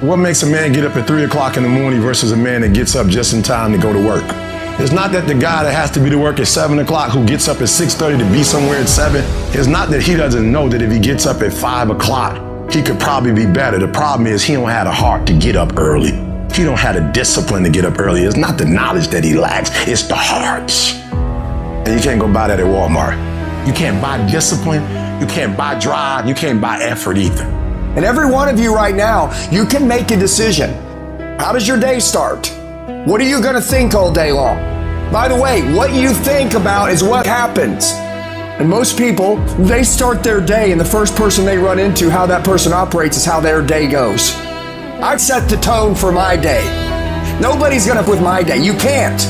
What makes a man get up at 3 o'clock in the morning versus a man that gets up just in time to go to work? It's not that the guy that has to be to work at 7 o'clock who gets up at 6:30 to be somewhere at 7. It's not that he doesn't know that if he gets up at 5 o'clock, he could probably be better. The problem is he don't have the heart to get up early. He don't have the discipline to get up early. It's not the knowledge that he lacks, it's the hearts. And you can't go buy that at Walmart. You can't buy discipline, you can't buy drive, you can't buy effort either. And every one of you right now, you can make a decision. How does your day start? What are you gonna think all day long? By the way, what you think about is what happens. And most people, they start their day and the first person they run into, how that person operates is how their day goes. I set the tone for my day. Nobody's gonna with my day. You can't.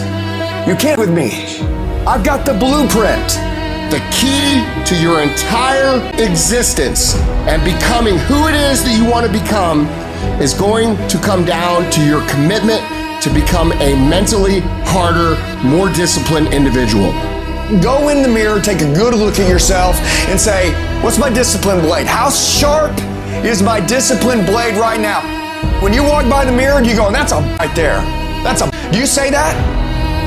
You can't with me. I've got the blueprint. The key to your entire existence and becoming who it is that you want to become is going to come down to your commitment to become a mentally harder, more disciplined individual. Go in the mirror, take a good look at yourself and say, what's my discipline blade? How sharp is my discipline blade right now? When you walk by the mirror, you go, that's a right there. That's a, do you say that?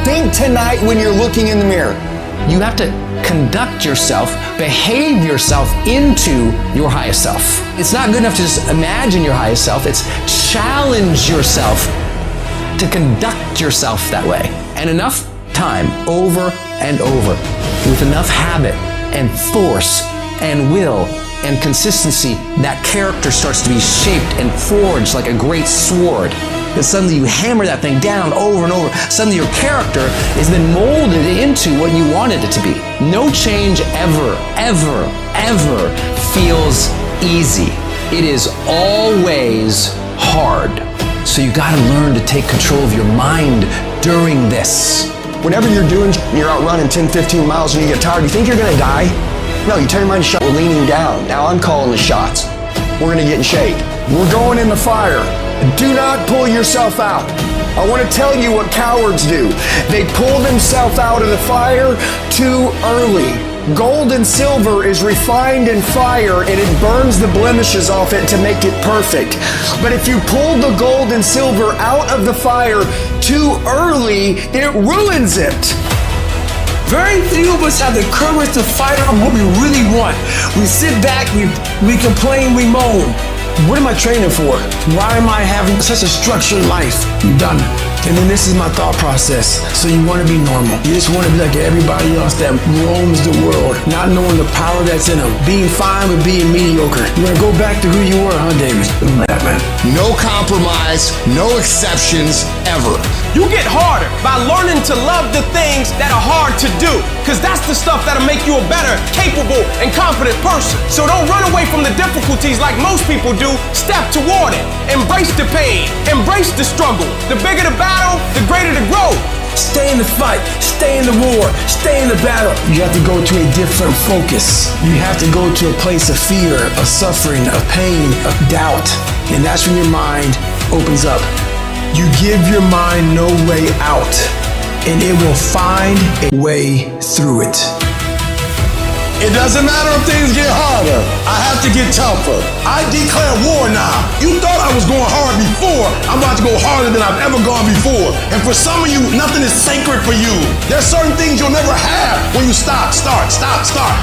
Think tonight when you're looking in the mirror. You have to conduct yourself, behave yourself into your highest self. It's not good enough to just imagine your highest self, it's challenge yourself to conduct yourself that way. And enough time, over and over, with enough habit and force and will and consistency, that character starts to be shaped and forged like a great sword. And suddenly you hammer that thing down over and over. Suddenly your character is then molded into what you wanted it to be. No change ever, ever, ever feels easy. It is always hard. So you gotta learn to take control of your mind during this. Whenever you're out running 10, 15 miles and you get tired, you think you're gonna die? No, you turn your mind to shot, we're leaning down. Now I'm calling the shots. We're gonna get in shape. We're going in the fire. Do not pull yourself out. I want to tell you what cowards do. They pull themselves out of the fire too early. Gold and silver is refined in fire and it burns the blemishes off it to make it perfect. But if you pull the gold and silver out of the fire too early, it ruins it. Very few of us have the courage to fight on what we really want. We sit back, we complain, we moan. What am I training for? Why am I having such a structured life? I'm done. And then this is my thought process. So you want to be normal. You just want to be like everybody else that roams the world, not knowing the power that's in them. Being fine with being mediocre. You want to go back to who you were, huh, David? That man. No compromise, no exceptions, ever. You get harder by learning to love the things that are hard to do, because that's the stuff that'll make you a better, capable, and confident person. So don't run away from the difficulties like most people do. Step toward it. Embrace the pain. Embrace the struggle. The bigger the battle, the greater the growth. Stay in the fight, stay in the war, stay in the battle. You have to go to a different focus. You have to go to a place of fear, of suffering, of pain, of doubt. And that's when your mind opens up. You give your mind no way out, and it will find a way through it. It doesn't matter if things get harder. I have to get tougher. I declare war now. You thought I was going hard before. I'm about to go harder than I've ever gone before. And for some of you, nothing is sacred for you. There's certain things you'll never have when you start.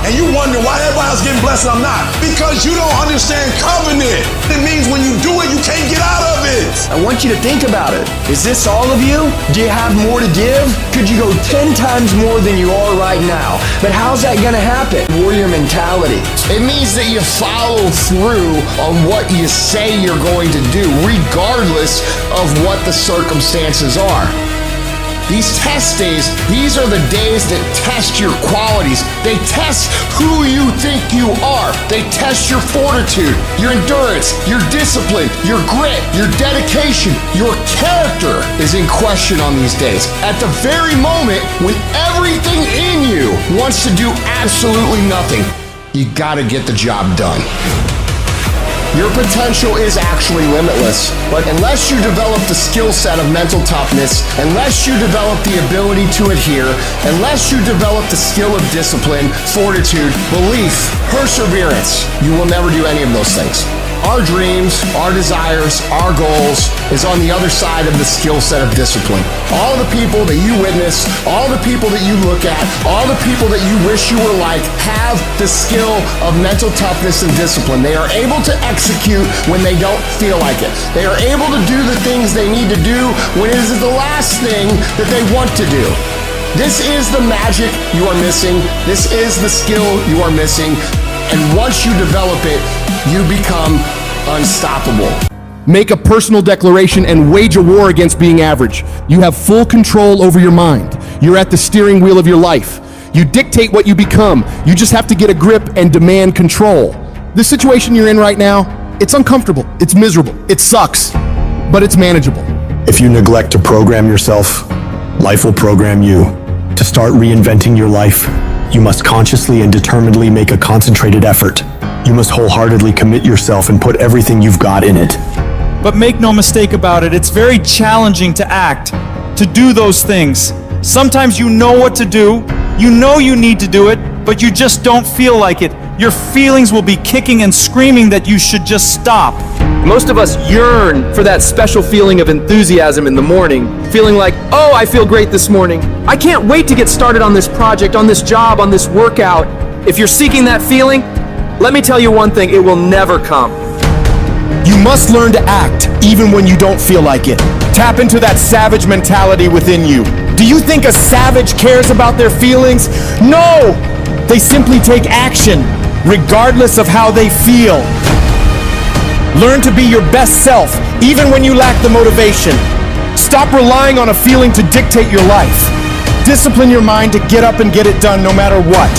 And you wonder why everybody else getting blessed and I'm not. Because you don't understand covenant. It means when you do it, you can't get out of it. I want you to think about it. Is this all of you? Do you have more to give? Could you go 10 times more than you are right now? But how's that gonna happen? Warrior mentality. It means that you follow through on what you say you're going to do, regardless of what the circumstances are. These test days, these are the days that test your qualities. They test who you think you are. They test your fortitude, your endurance, your discipline, your grit, your dedication. Your character is in question on these days. At the very moment when everything in you wants to do absolutely nothing, you gotta get the job done. Your potential is actually limitless, but unless you develop the skill set of mental toughness, unless you develop the ability to adhere, unless you develop the skill of discipline, fortitude, belief, perseverance, you will never do any of those things. Our dreams, our desires, our goals is on the other side of the skill set of discipline. All the people that you witness, all the people that you look at, all the people that you wish you were like have the skill of mental toughness and discipline. They are able to execute when they don't feel like it. They are able to do the things they need to do when it is the last thing that they want to do. This is the magic you are missing. This is the skill you are missing. And once you develop it, you become unstoppable. Make a personal declaration and wage a war against being average. You have full control over your mind. You're at the steering wheel of your life. You dictate what you become. You just have to get a grip and demand control. The situation you're in right now, it's uncomfortable, it's miserable, it sucks, but it's manageable. If you neglect to program yourself, life will program you. To start reinventing your life, you must consciously and determinedly make a concentrated effort. You must wholeheartedly commit yourself and put everything you've got in it. But make no mistake about it, it's very challenging to act, to do those things. Sometimes you know what to do, you know you need to do it, but you just don't feel like it. Your feelings will be kicking and screaming that you should just stop. Most of us yearn for that special feeling of enthusiasm in the morning, feeling like, oh, I feel great this morning. I can't wait to get started on this project, on this job, on this workout. If you're seeking that feeling, let me tell you one thing, it will never come. You must learn to act even when you don't feel like it. Tap into that savage mentality within you. Do you think a savage cares about their feelings? No! They simply take action, regardless of how they feel. Learn to be your best self, even when you lack the motivation. Stop relying on a feeling to dictate your life. Discipline your mind to get up and get it done no matter what.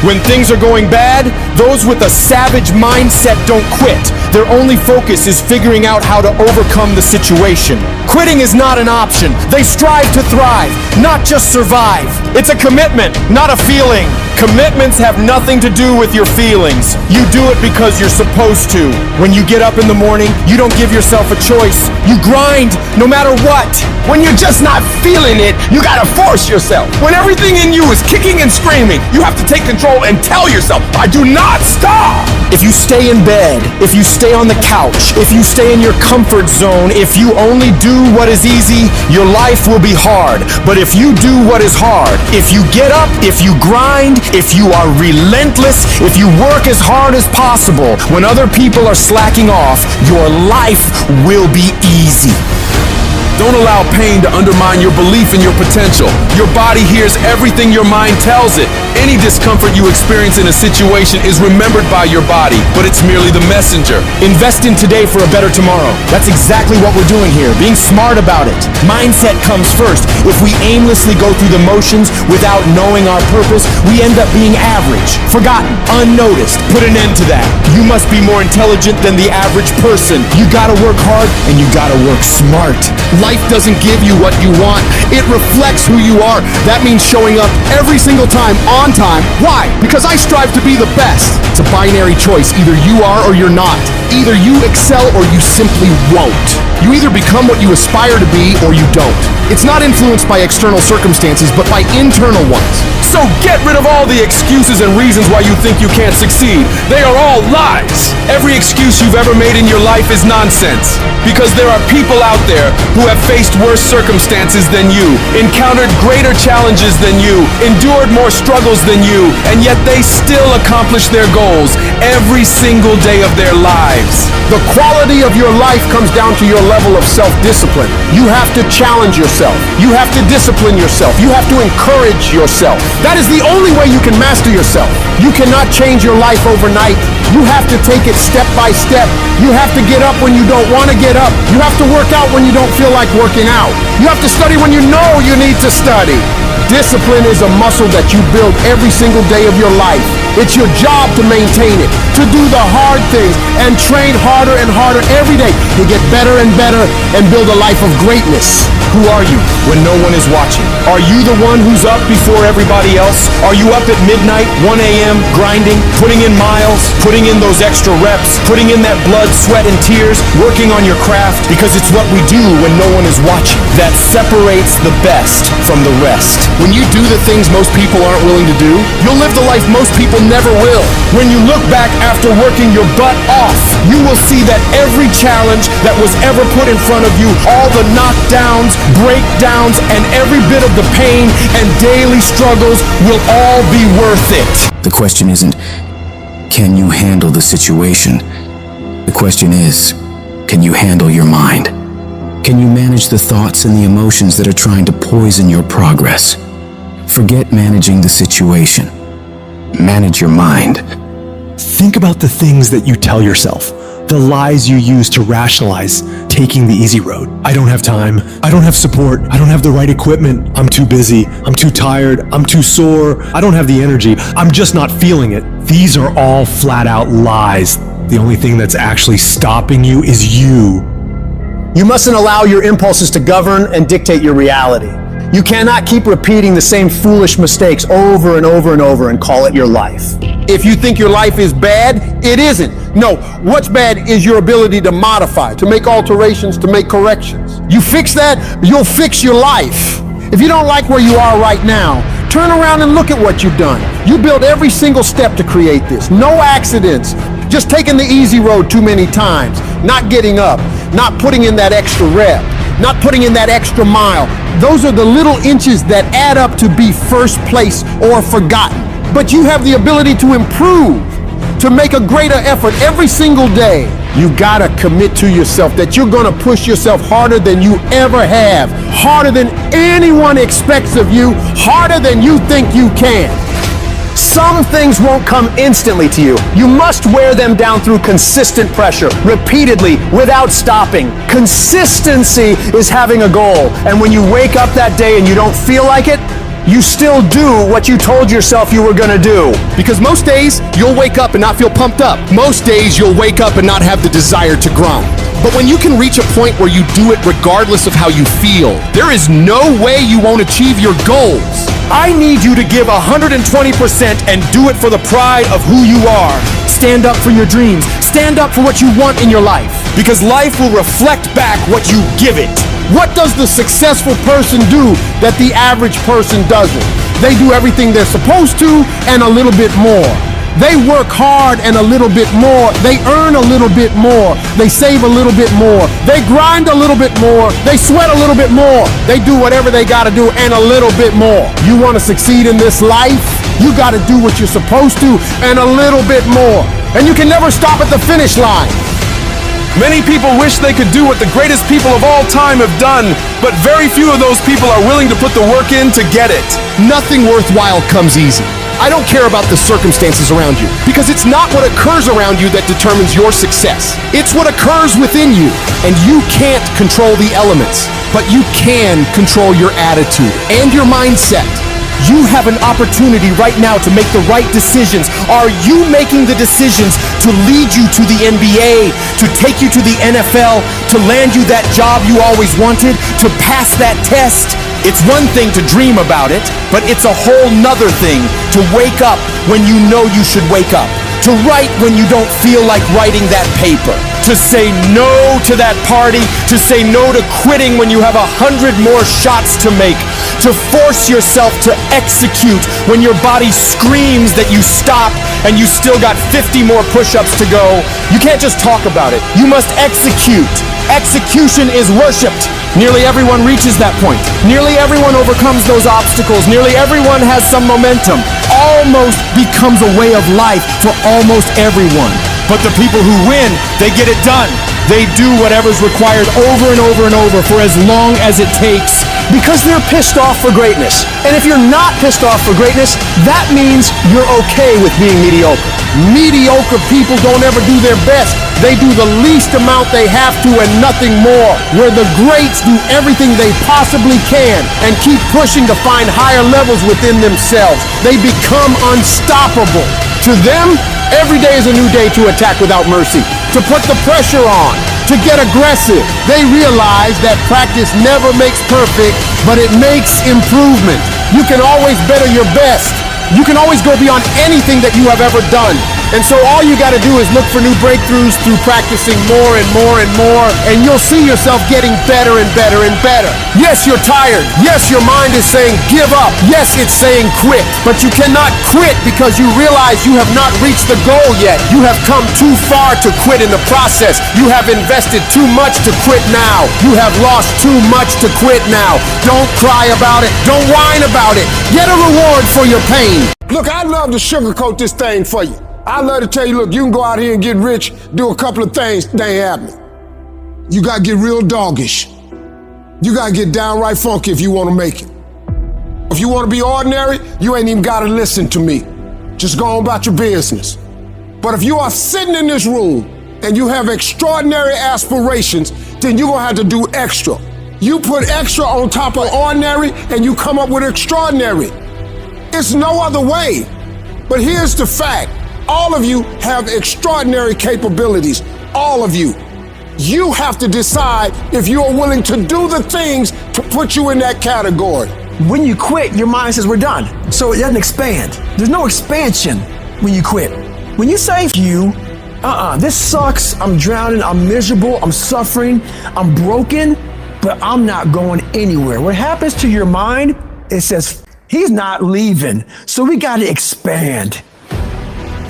When things are going bad, those with a savage mindset don't quit. Their only focus is figuring out how to overcome the situation. Quitting is not an option. They strive to thrive, not just survive. It's a commitment, not a feeling. Commitments have nothing to do with your feelings. You do it because you're supposed to. When you get up in the morning, you don't give yourself a choice. You grind no matter what. When you're just not feeling it, you gotta force yourself. When everything in you is kicking and screaming, you have to take control and tell yourself, I do not stop. If you stay in bed, if you stay on the couch, if you stay in your comfort zone, if you only do what is easy, your life will be hard. But if you do what is hard, if you get up, if you grind, if you are relentless, if you work as hard as possible, when other people are slacking off, your life will be easy. Don't allow pain to undermine your belief in your potential. Your body hears everything your mind tells it. Any discomfort you experience in a situation is remembered by your body, but it's merely the messenger. Invest in today for a better tomorrow. That's exactly what we're doing here, being smart about it. Mindset comes first. If we aimlessly go through the motions without knowing our purpose, we end up being average, forgotten, unnoticed. Put an end to that. You must be more intelligent than the average person. You gotta work hard and you gotta work smart. Life doesn't give you what you want. It reflects who you are. That means showing up every single time on time. Why? Because I strive to be the best. It's a binary choice. Either you are or you're not. Either you excel or you simply won't. You either become what you aspire to be or you don't. It's not influenced by external circumstances, but by internal ones. So get rid of all the excuses and reasons why you think you can't succeed. They are all lies. Every excuse you've ever made in your life is nonsense. Because there are people out there who have faced worse circumstances than you, encountered greater challenges than you, endured more struggles than you, and yet they still accomplish their goals every single day of their lives. The quality of your life comes down to your level of self-discipline. You have to challenge yourself. You have to discipline yourself. You have to encourage yourself. That is the only way you can master yourself. You cannot change your life overnight. You have to take it step by step. You have to get up when you don't want to get up. You have to work out when you don't feel like working out. You have to study when you know you need to study. Discipline is a muscle that you build every single day of your life. It's your job to maintain it, to do the hard things, and train harder and harder every day to get better and better and build a life of greatness. Who are you when no one is watching? Are you the one who's up before everybody else? Are you up at midnight, 1 a.m., grinding, putting in miles, putting in those extra reps, putting in that blood, sweat, and tears, working on your craft? Because it's what we do when no one is watching that separates the best from the rest. When you do the things most people aren't willing to do, you'll live the life most people never will. When you look back after working your butt off, you will see that every challenge that was ever put in front of you, all the knockdowns, breakdowns, and every bit of the pain and daily struggles will all be worth it. The question isn't, can you handle the situation? The question is, can you handle your mind? Can you manage the thoughts and the emotions that are trying to poison your progress? Forget managing the situation. Manage your mind. Think about the things that you tell yourself, the lies you use to rationalize taking the easy road. I don't have time. I don't have support. I don't have the right equipment. I'm too busy. I'm too tired. I'm too sore. I don't have the energy. I'm just not feeling it. These are all flat out lies. The only thing that's actually stopping you is you. You mustn't allow your impulses to govern and dictate your reality. You cannot keep repeating the same foolish mistakes over and over and over and call it your life. If you think your life is bad, it isn't. No, what's bad is your ability to modify, to make alterations, to make corrections. You fix that, you'll fix your life. If you don't like where you are right now, turn around and look at what you've done. You built every single step to create this. No accidents. Just taking the easy road too many times. Not getting up. Not putting in that extra rep. Not putting in that extra mile. Those are the little inches that add up to be first place or forgotten. But you have the ability to improve, to make a greater effort every single day. You gotta commit to yourself that you're gonna push yourself harder than you ever have, harder than anyone expects of you, harder than you think you can. Some things won't come instantly to you. You must wear them down through consistent pressure, repeatedly, without stopping. Consistency is having a goal. And when you wake up that day and you don't feel like it, you still do what you told yourself you were gonna do. Because most days, you'll wake up and not feel pumped up. Most days, you'll wake up and not have the desire to grind. But when you can reach a point where you do it regardless of how you feel, there is no way you won't achieve your goals. I need you to give 120% and do it for the pride of who you are. Stand up for your dreams. Stand up for what you want in your life. Because life will reflect back what you give it. What does the successful person do that the average person doesn't? They do everything they're supposed to and a little bit more. They work hard and a little bit more. They earn a little bit more. They save a little bit more. They grind a little bit more. They sweat a little bit more. They do whatever they gotta do and a little bit more. You wanna succeed in this life? You gotta do what you're supposed to and a little bit more. And you can never stop at the finish line. Many people wish they could do what the greatest people of all time have done, but very few of those people are willing to put the work in to get it. Nothing worthwhile comes easy. I don't care about the circumstances around you, because it's not what occurs around you that determines your success. It's what occurs within you. And you can't control the elements, but you can control your attitude and your mindset. You have an opportunity right now to make the right decisions. Are you making the decisions to lead you to the NBA, to take you to the NFL, to land you that job you always wanted, to pass that test? It's one thing to dream about it, but it's a whole nother thing to wake up when you know you should wake up, to write when you don't feel like writing that paper, to say no to that party, to say no to quitting when you have 100 more shots to make, to force yourself to execute when your body screams that you stop and you still got 50 more push-ups to go. You can't just talk about it. You must execute. Execution is worshipped. Nearly everyone reaches that point. Nearly everyone overcomes those obstacles. Nearly everyone has some momentum. Almost becomes a way of life for almost everyone. But the people who win, they get it done. They do whatever's required over and over and over for as long as it takes. Because they're pissed off for greatness. And if you're not pissed off for greatness, that means you're okay with being mediocre. Mediocre people don't ever do their best. They do the least amount they have to and nothing more. Where the greats do everything they possibly can and keep pushing to find higher levels within themselves. They become unstoppable. To them, every day is a new day to attack without mercy, to put the pressure on, to get aggressive. They realize that practice never makes perfect, but it makes improvement. You can always better your best. You can always go beyond anything that you have ever done. And so all you got to do is look for new breakthroughs through practicing more and more and more, and you'll see yourself getting better and better and better. Yes, you're tired. Yes, your mind is saying give up. Yes, it's saying quit. But you cannot quit because you realize you have not reached the goal yet. You have come too far to quit in the process. You have invested too much to quit now. You have lost too much to quit now. Don't cry about it. Don't whine about it. Get a reward for your pain. Look, I'd love to sugarcoat this thing for you. I'd love to tell you, look, you can go out here and get rich, do a couple of things, they ain't happening. You gotta get real doggish. You gotta get downright funky if you wanna make it. If you wanna be ordinary, you ain't even gotta listen to me. Just go on about your business. But if you are sitting in this room and you have extraordinary aspirations, then you're gonna have to do extra. You put extra on top of ordinary and you come up with extraordinary. It's no other way. But here's the fact. All of you have extraordinary capabilities. All of you. You have to decide if you are willing to do the things to put you in that category. When you quit, your mind says we're done. So it doesn't expand. There's no expansion when you quit. When you say this sucks, I'm drowning, I'm miserable, I'm suffering, I'm broken, but I'm not going anywhere. What happens to your mind, it says, he's not leaving. So we got to expand.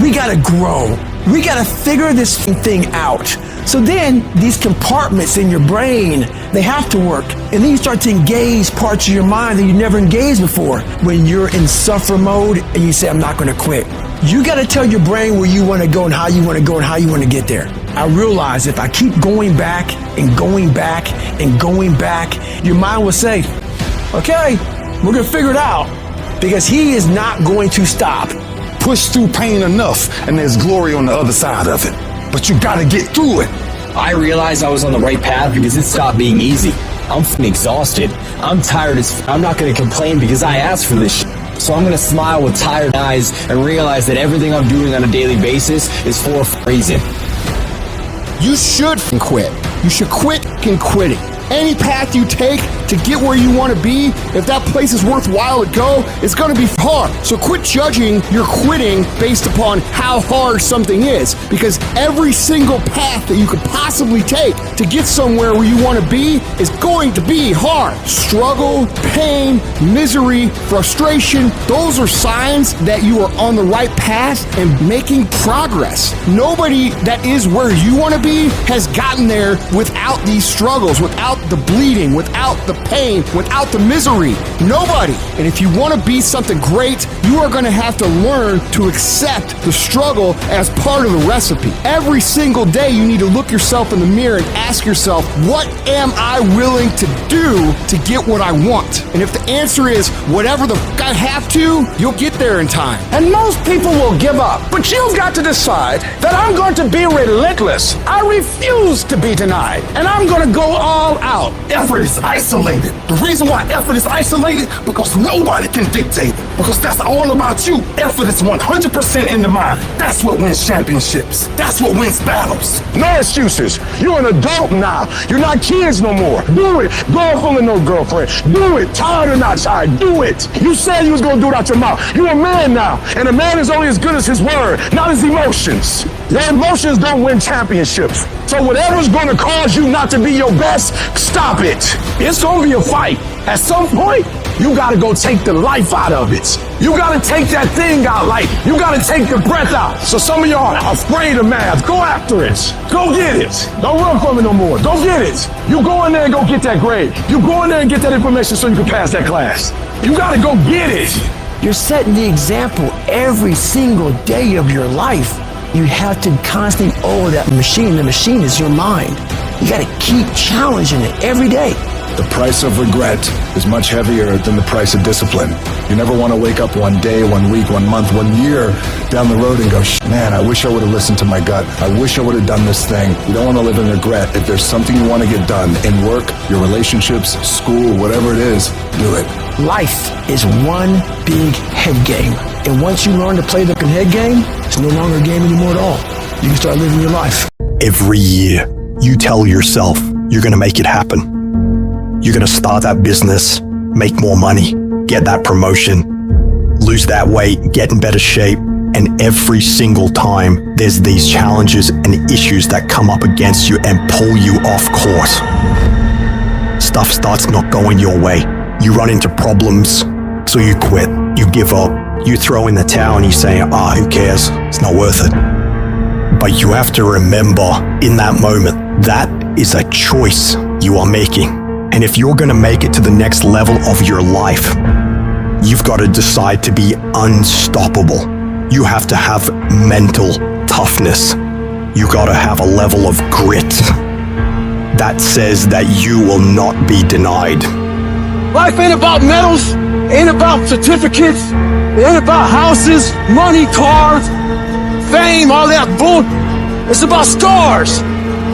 We gotta grow. We gotta figure this thing out. So then these compartments in your brain, they have to work. And then you start to engage parts of your mind that you never engaged before. When you're in suffer mode and you say, I'm not gonna quit. You gotta tell your brain where you wanna go and how you wanna go and how you wanna get there. I realize if I keep going back and going back and going back, your mind will say, okay, we're gonna figure it out. Because he is not going to stop. Push through pain enough, and there's glory on the other side of it. But you gotta get through it. I realized I was on the right path because it stopped being easy. I'm exhausted. I'm tired as I'm not gonna complain because I asked for this shit. So I'm gonna smile with tired eyes and realize that everything I'm doing on a daily basis is for a reason. You should quit. You should quit quitting. Any path you take to get where you want to be, if that place is worthwhile to go, it's going to be hard. So quit judging your quitting based upon how hard something is, because every single path that you could possibly take to get somewhere where you want to be is going to be hard. Struggle, pain, misery, frustration, those are signs that you are on the right path and making progress. Nobody that is where you want to be has gotten there without these struggles, without the bleeding, without the pain, without the misery. Nobody. And if you want to be something great, you are going to have to learn to accept the struggle as part of the recipe. Every single day you need to look yourself in the mirror and ask yourself, what am I willing to do to get what I want? And if the answer is whatever the f*** I have to, you'll get there in time. And most people will give up. But you've got to decide that I'm going to be relentless. I refuse to be denied. And I'm going to go all out. Effort is isolated. The reason why effort is isolated, because nobody can dictate it. Because that's all about you. Effort is 100% in the mind. That's what wins championships. That's what wins battles. No excuses. You're an adult now. You're not kids no more. Do it. Girlfriend or no girlfriend. Do it. Tired or not tired. Do it. You said you was going to do it out your mouth. You're a man now. And a man is only as good as his word, not his emotions. Your emotions don't win championships. So whatever's going to cause you not to be your best, stop it. It's going to be a fight. At some point, you got to go take the life out of it. You got to take that thing out, like you got to take the breath out. So some of y'all are afraid of math. Go after it. Go get it. Don't run from it no more. Go get it. You go in there and go get that grade. You go in there and get that information so you can pass that class. You got to go get it. You're setting the example every single day of your life. You have to constantly owe that machine. The machine is your mind. You got to keep challenging it every day. The price of regret is much heavier than the price of discipline. You never want to wake up one day, 1 week, 1 month, 1 year down the road and go, man, I wish I would have listened to my gut. I wish I would have done this thing. You don't want to live in regret. If there's something you want to get done in work, your relationships, school, whatever it is, do it. Life is one big head game. And once you learn to play the head game, it's no longer a game anymore at all. You can start living your life. Every year, You tell yourself you're gonna make it happen. You're gonna start that business, make more money, get that promotion, lose that weight, get in better shape. And every single time there's these challenges and issues that come up against you and pull you off course. Stuff starts not going your way. You run into problems, so you quit, you give up, you throw in the towel and you say, who cares? It's not worth it. But you have to remember in that moment, that is a choice you are making. And if you're gonna make it to the next level of your life, you've got to decide to be unstoppable. You have to have mental toughness. You gotta have a level of grit that says that you will not be denied. Life ain't about medals, ain't about certificates, it ain't about houses, money, cars, fame, all that bull. It's about scars.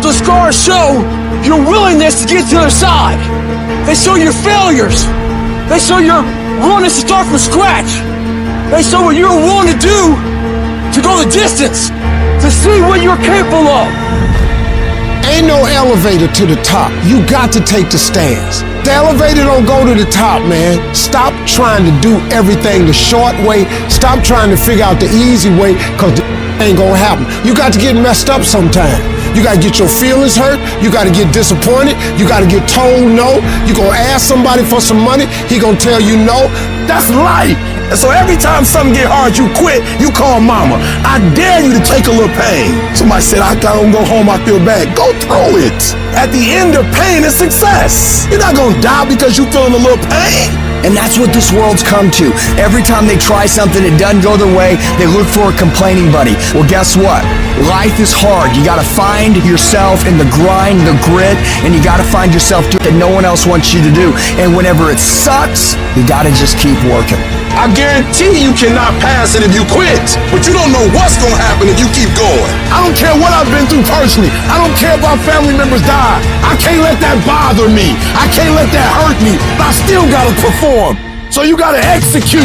The scars show your willingness to get to the other side. They show your failures. They show your willingness to start from scratch. They show what you're willing to do to go the distance, to see what you're capable of. Ain't no elevator to the top. You got to take the stairs. The elevator don't go to the top, man. Stop trying to do everything the short way. Stop trying to figure out the easy way, because ain't gonna happen. You got to get messed up sometime. You gotta get your feelings hurt. You gotta get disappointed. You gotta get told no. You gonna ask somebody for some money. He gonna tell you no. That's life. And so every time something get hard, you quit, you call mama. I dare you to take a little pain. Somebody said, I don't go home, I feel bad. Go through it. At the end of pain is success. You're not gonna die because you feeling a little pain. And that's what this world's come to. Every time they try something, it doesn't go their way, they look for a complaining buddy. Well, guess what? Life is hard. You gotta find yourself in the grind, the grit, and you gotta find yourself doing that no one else wants you to do. And whenever it sucks, you gotta just keep working. I guarantee you cannot pass it if you quit, but you don't know what's gonna happen if you keep going. I don't care what I've been through personally. I don't care if our family members die. I can't let that bother me. I can't let that hurt me, but I still gotta perform. So you gotta execute.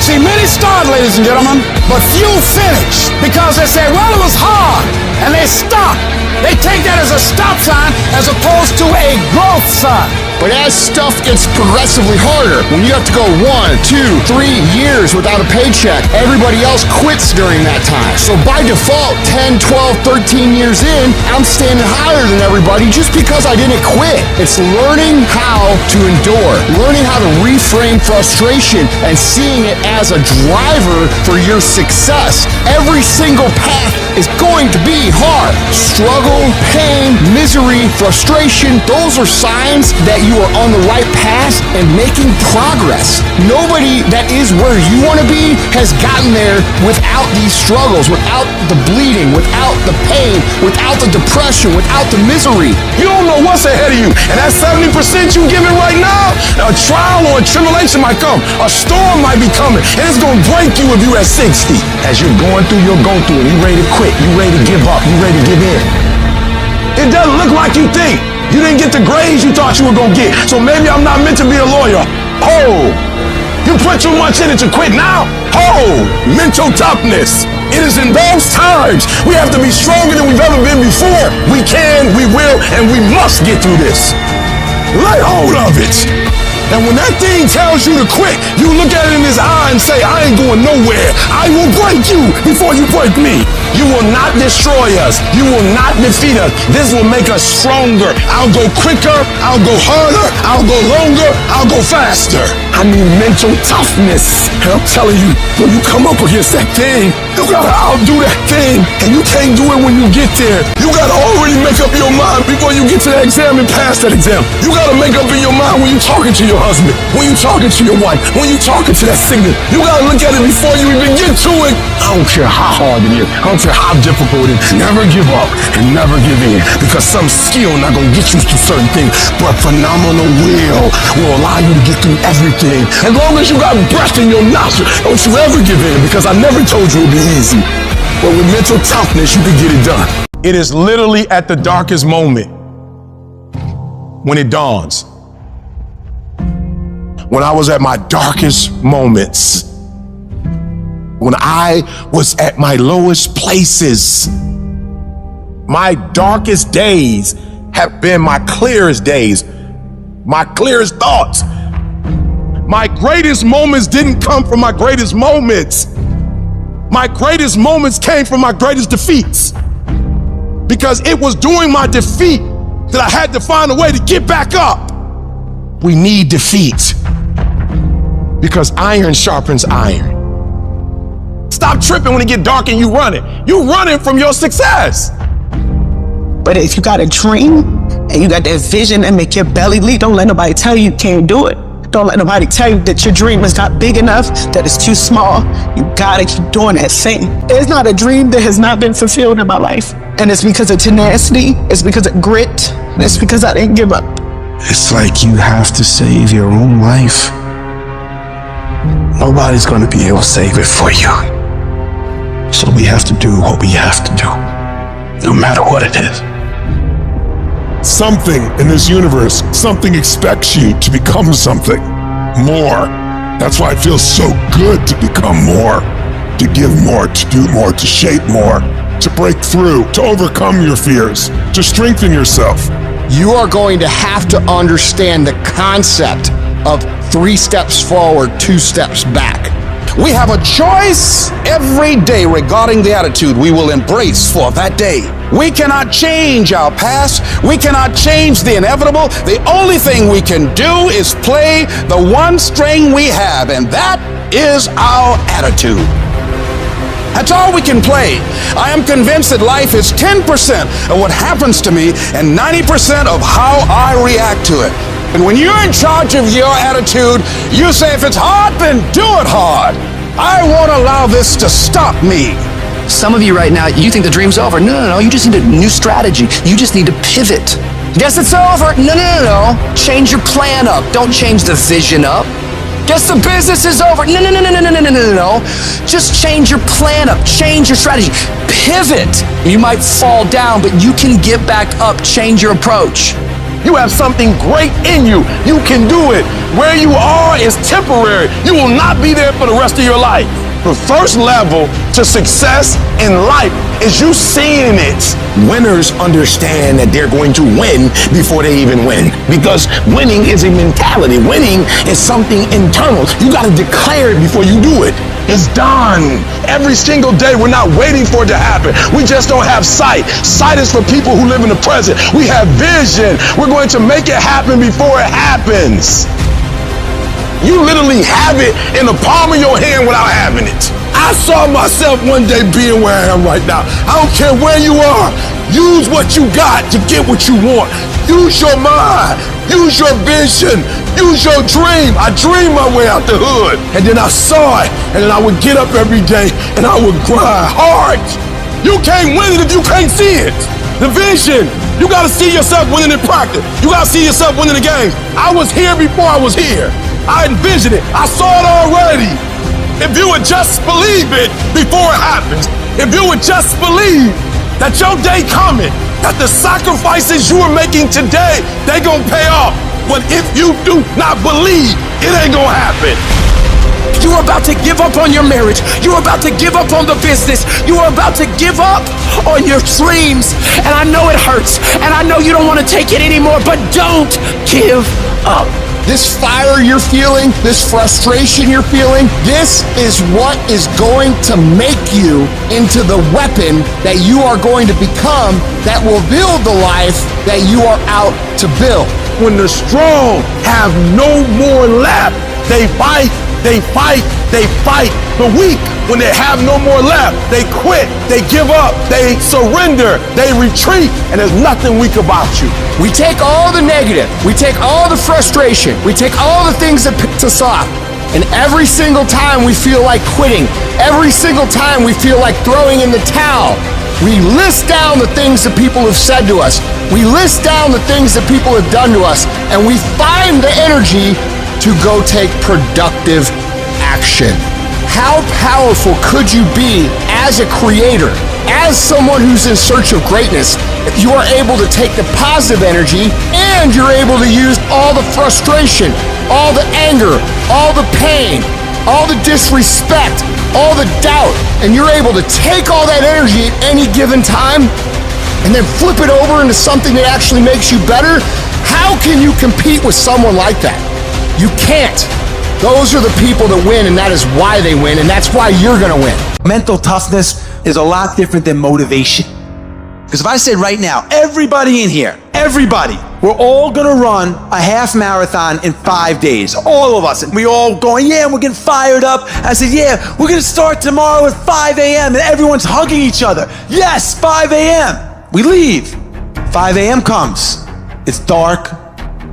See, many start, ladies and gentlemen, but few finish, because they say, well, it was hard, and they stop. They take that as a stop sign as opposed to a growth sign. But as stuff gets progressively harder, when you have to go 1, 2, 3 years without a paycheck, everybody else quits during that time. So by default, 10, 12, 13 years in, I'm standing higher than everybody just because I didn't quit. It's learning how to endure, learning how to reframe frustration and seeing it as a driver for your success. Every single path is going to be hard. Struggle, pain, misery, frustration, those are signs that you are on the right path and making progress. Nobody that is where you want to be has gotten there without these struggles, without the bleeding, without the pain, without the depression, without the misery. You don't know what's ahead of you, and that 70% you giving right now, a trial or a tribulation might come, a storm might be coming, and it's gonna break you if you're at 60. As you're going through your go-through, and you ready to quit, you ready to give up, you ready to give in. It doesn't look like you think. You didn't get the grades you thought you were gonna get, so maybe I'm not meant to be a lawyer. Oh, you put too much in it to quit now? Oh, mental toughness. It is in those times we have to be stronger than we've ever been before. We can, we will, and we must get through this. Lay hold of it. And when that thing tells you to quit, you look at it in his eye and say, I ain't going nowhere. I will break you before you break me. You will not destroy us. You will not defeat us. This will make us stronger. I'll go quicker. I'll go harder. I'll go longer. I'll go faster. I need mental toughness. And I'm telling you, when you come up against that thing, you gotta outdo that thing. And you can't do it when you get there. You gotta already make up your mind before you get to that exam and pass that exam. You gotta make up in your mind when you're talking to your husband, when you're talking to your wife, when you're talking to that singer. You gotta look at it before you even get to it. I don't care how hard it is. I don't care how difficult it is. Never give up and never give in, because some skill not gonna get you to certain things, but phenomenal will allow you to get through everything. As long as you got breath in your nostril, don't you ever give in, because I never told you it'd be easy. But with mental toughness, you can get it done. It is literally at the darkest moment when it dawns. When I was at my darkest moments, when I was at my lowest places, My darkest days have been my clearest days, my clearest thoughts. My greatest moments didn't come from my greatest moments. My greatest moments came from my greatest defeats. Because it was during my defeat that I had to find a way to get back up. We need defeat. Because iron sharpens iron. Stop tripping when it get dark and you running. You running from your success. But if you got a dream and you got that vision that make your belly leap, don't let nobody tell you can't do it. Don't let nobody tell you that your dream is not big enough, that it's too small. You gotta keep doing that thing. There's not a dream that has not been fulfilled in my life. And it's because of tenacity, it's because of grit, and it's because I didn't give up. It's like you have to save your own life. Nobody's gonna be able to save it for you. So we have to do what we have to do, no matter what it is. Something in this universe, something expects you to become something more. That's why it feels so good to become more, to give more, to do more, to shape more, to break through, to overcome your fears, to strengthen yourself. You are going to have to understand the concept of 3 steps forward, 2 steps back. We have a choice every day regarding the attitude we will embrace for that day. We cannot change our past. We cannot change the inevitable. The only thing we can do is play the one string we have, and that is our attitude. That's all we can play. I am convinced that life is 10% of what happens to me and 90% of how I react to it. And when you're in charge of your attitude, you say, if it's hard, then do it hard. I won't allow this to stop me. Some of you right now, you think the dream's over. No. You just need a new strategy. You just need to pivot. Guess it's over. No. Change your plan up. Don't change the vision up. Guess the business is over. No. Just change your plan up. Change your strategy. Pivot. You might fall down, but you can get back up. Change your approach. You have something great in you. You can do it. Where you are is temporary. You will not be there for the rest of your life. The first level to success in life is you seeing it. Winners understand that they're going to win before they even win. Because winning is a mentality. Winning is something internal. You got to declare it before you do it. It's done. Every single day, we're not waiting for it to happen. We just don't have sight. Sight is for people who live in the present. We have vision. We're going to make it happen before it happens. You literally have it in the palm of your hand without having it. I saw myself one day being where I am right now. I don't care where you are. Use what you got to get what you want. Use your mind. Use your vision. Use your dream. I dreamed my way out the hood, and then I saw it, and then I would get up every day, and I would grind hard. You can't win it if you can't see it. The vision. You got to see yourself winning in practice. You got to see yourself winning the game. I was here before I was here. I envisioned it. I saw it already. If you would just believe it before it happens, if you would just believe that your day coming, that the sacrifices you are making today, they gonna pay off. But if you do not believe, it ain't gonna happen. You're about to give up on your marriage. You're about to give up on the business. You are about to give up on your dreams. And I know it hurts. And I know you don't want to take it anymore, but don't give up. This fire you're feeling, this frustration you're feeling, this is what is going to make you into the weapon that you are going to become that will build the life that you are out to build. When the strong have no more left, they fight, they fight, they fight. The weak, when they have no more left, they quit, they give up, they surrender, they retreat, and there's nothing weak about you. We take all the negative, we take all the frustration, we take all the things that piss us off, and every single time we feel like quitting, every single time we feel like throwing in the towel, we list down the things that people have said to us, we list down the things that people have done to us, and we find the energy to go take productive action. How powerful could you be as a creator, as someone who's in search of greatness, if you are able to take the positive energy and you're able to use all the frustration, all the anger, all the pain, all the disrespect, all the doubt, and you're able to take all that energy at any given time and then flip it over into something that actually makes you better, how can you compete with someone like that? You can't. Those are the people that win, and that is why they win, and that's why you're gonna win. Mental toughness is a lot different than motivation. Because if I said right now, everybody in here, everybody, we're all gonna run a half marathon in 5 days, all of us, and we all going, yeah, we're getting fired up. I said, yeah, we're gonna start tomorrow at 5 a.m. and everyone's hugging each other. Yes, 5 a.m. We leave. 5 a.m. comes. It's dark,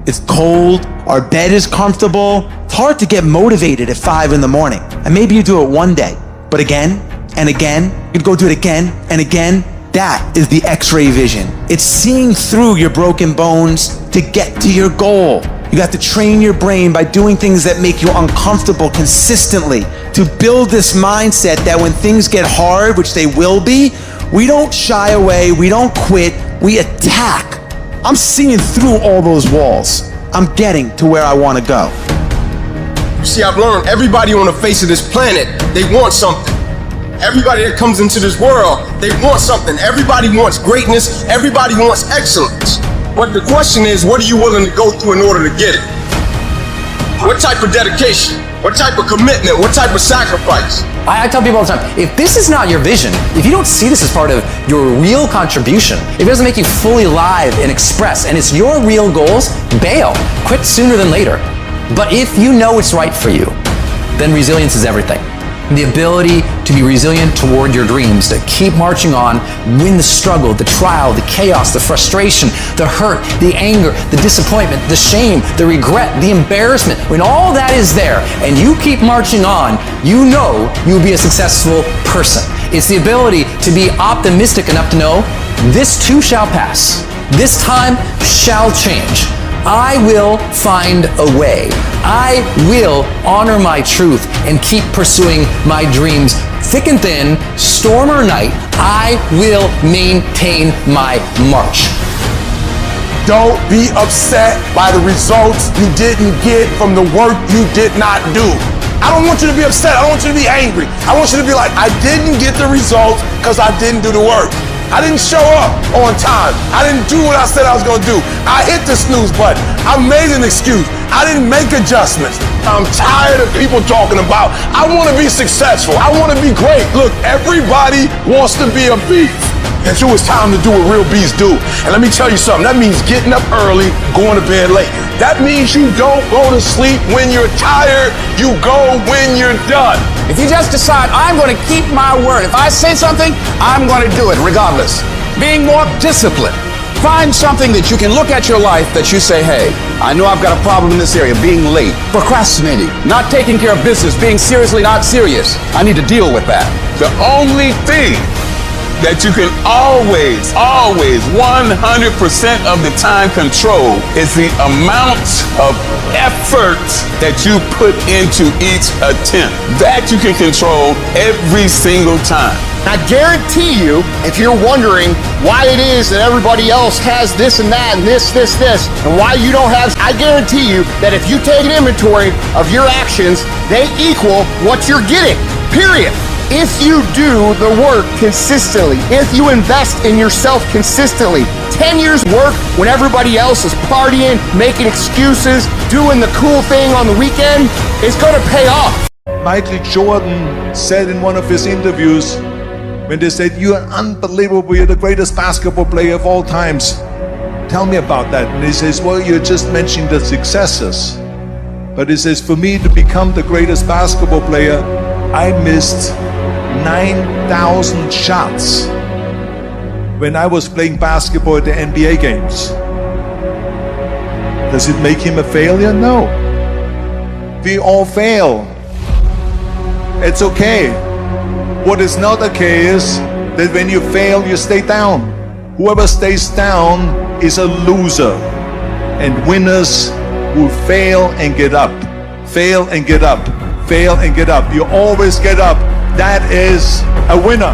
it's cold, our bed is comfortable. It's hard to get motivated at 5 in the morning. And maybe you do it one day, but again and again, you'd go do it again and again. That is the X-ray vision. It's seeing through your broken bones to get to your goal. You have to train your brain by doing things that make you uncomfortable consistently to build this mindset that when things get hard, which they will be, we don't shy away, we don't quit, we attack. I'm seeing through all those walls. I'm getting to where I want to go. You see, I've learned everybody on the face of this planet, they want something. Everybody that comes into this world, they want something. Everybody wants greatness. Everybody wants excellence. But the question is, what are you willing to go through in order to get it? What type of dedication? What type of commitment? What type of sacrifice? I tell people all the time, if this is not your vision, if you don't see this as part of your real contribution, if it doesn't make you fully alive and express, and it's your real goals, bail. Quit sooner than later. But if you know it's right for you, then resilience is everything. The ability to be resilient toward your dreams, to keep marching on, win the struggle, the trial, the chaos, the frustration, the hurt, the anger, the disappointment, the shame, the regret, the embarrassment. When all that is there and you keep marching on, you know you'll be a successful person. It's the ability to be optimistic enough to know this too shall pass. This time shall change. I will find a way. I will honor my truth and keep pursuing my dreams. Thick and thin, storm or night, I will maintain my march. Don't be upset by the results you didn't get from the work you did not do. I don't want you to be upset. I don't want you to be angry. I want you to be like, I didn't get the results because I didn't do the work. I didn't show up on time. I didn't do what I said I was gonna do. I hit the snooze button. I made an excuse. I didn't make adjustments. I'm tired of people talking about, I wanna be successful. I wanna be great. Look, everybody wants to be a beast. And so it's time to do what real beasts do. And let me tell you something, that means getting up early, going to bed late. That means you don't go to sleep when you're tired, you go when you're done. If you just decide, I'm going to keep my word. If I say something, I'm going to do it regardless. Being more disciplined. Find something that you can look at your life that you say, hey, I know I've got a problem in this area, being late, procrastinating, not taking care of business, being seriously not serious. I need to deal with that. The only thing that you can always, 100% of the time control is the amount of effort that you put into each attempt. That you can control every single time. I guarantee you, if you're wondering why it is that everybody else has this and that and this, and why you don't have, I guarantee you that if you take an inventory of your actions, they equal what you're getting, period. If you do the work consistently, if you invest in yourself consistently, 10 years work when everybody else is partying, making excuses, doing the cool thing on the weekend, is gonna pay off. Michael Jordan said in one of his interviews, when they said, you're unbelievable, you're the greatest basketball player of all times. Tell me about that. And he says, well, you just mentioned the successes. But he says, for me to become the greatest basketball player, I missed 9,000 shots when I was playing basketball at the NBA games. Does it make him a failure? No. We all fail. It's okay. What is not okay is that when you fail, you stay down. Whoever stays down is a loser. And winners will fail and get up. Fail and get up. Fail and get up. You always get up. That is a winner.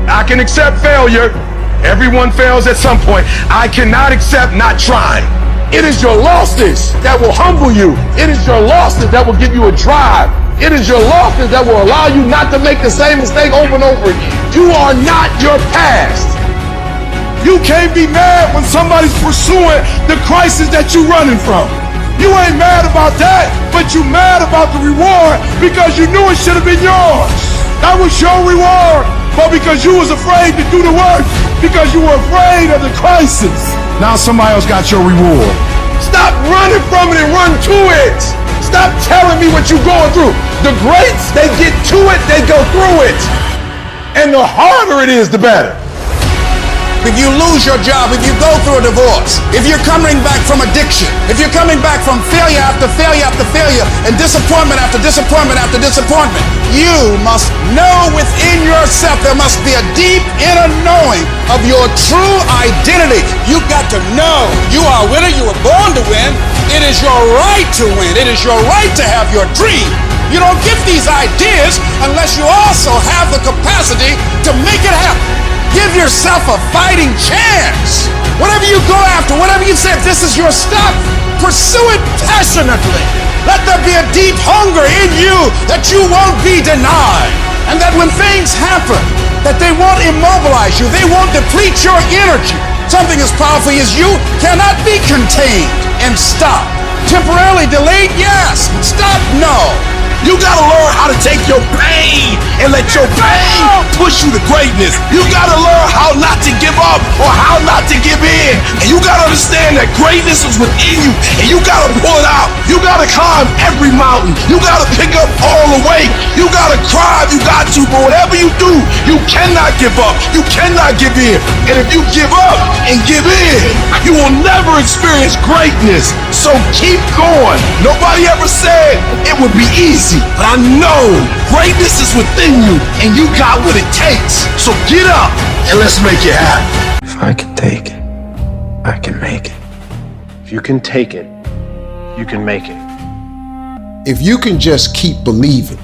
I can accept failure. Everyone fails at some point. I cannot accept not trying. It is your losses that will humble you. It is your losses that will give you a drive. It is your losses that will allow you not to make the same mistake over and over again. You are not your past. You can't be mad when somebody's pursuing the crisis that you're running from. You ain't mad about that, but you mad about the reward because you knew it should have been yours. That was your reward, but because you was afraid to do the work, because you were afraid of the crisis. Now somebody else got your reward. Stop running from it and run to it. Stop telling me what you're going through. The greats, they get to it, they go through it. And the harder it is, the better. If you lose your job, if you go through a divorce, if you're coming back from addiction, if you're coming back from failure after failure after failure, and disappointment after disappointment after disappointment, you must know within yourself, there must be a deep inner knowing of your true identity. You've got to know you are a winner, you were born to win. It is your right to win. It is your right to have your dream. You don't get these ideas unless you also have the capacity to make it happen. Give yourself a fighting chance. Whatever you go after, whatever you say, if this is your stuff, pursue it passionately. Let there be a deep hunger in you that you won't be denied. And that when things happen, that they won't immobilize you, they won't deplete your energy. Something as powerful as you cannot be contained and stopped. Temporarily delayed, yes. Stopped, no. You gotta learn how to take your pain and let your pain push you to greatness. You gotta learn how not to give up or how not to give in. And you gotta understand that greatness is within you and you gotta pull it out. You gotta climb every mountain. You gotta pick up all the weight. You gotta cry if you got to, but whatever you do, you cannot give up. You cannot give in. And if you give up and give in, you will never experience greatness. So keep going. Nobody ever said it would be easy. But I know greatness is within you and you got what it takes. So get up and let's make it happen. If I can take it, I can make it. If you can take it, you can make it. If you can just keep believing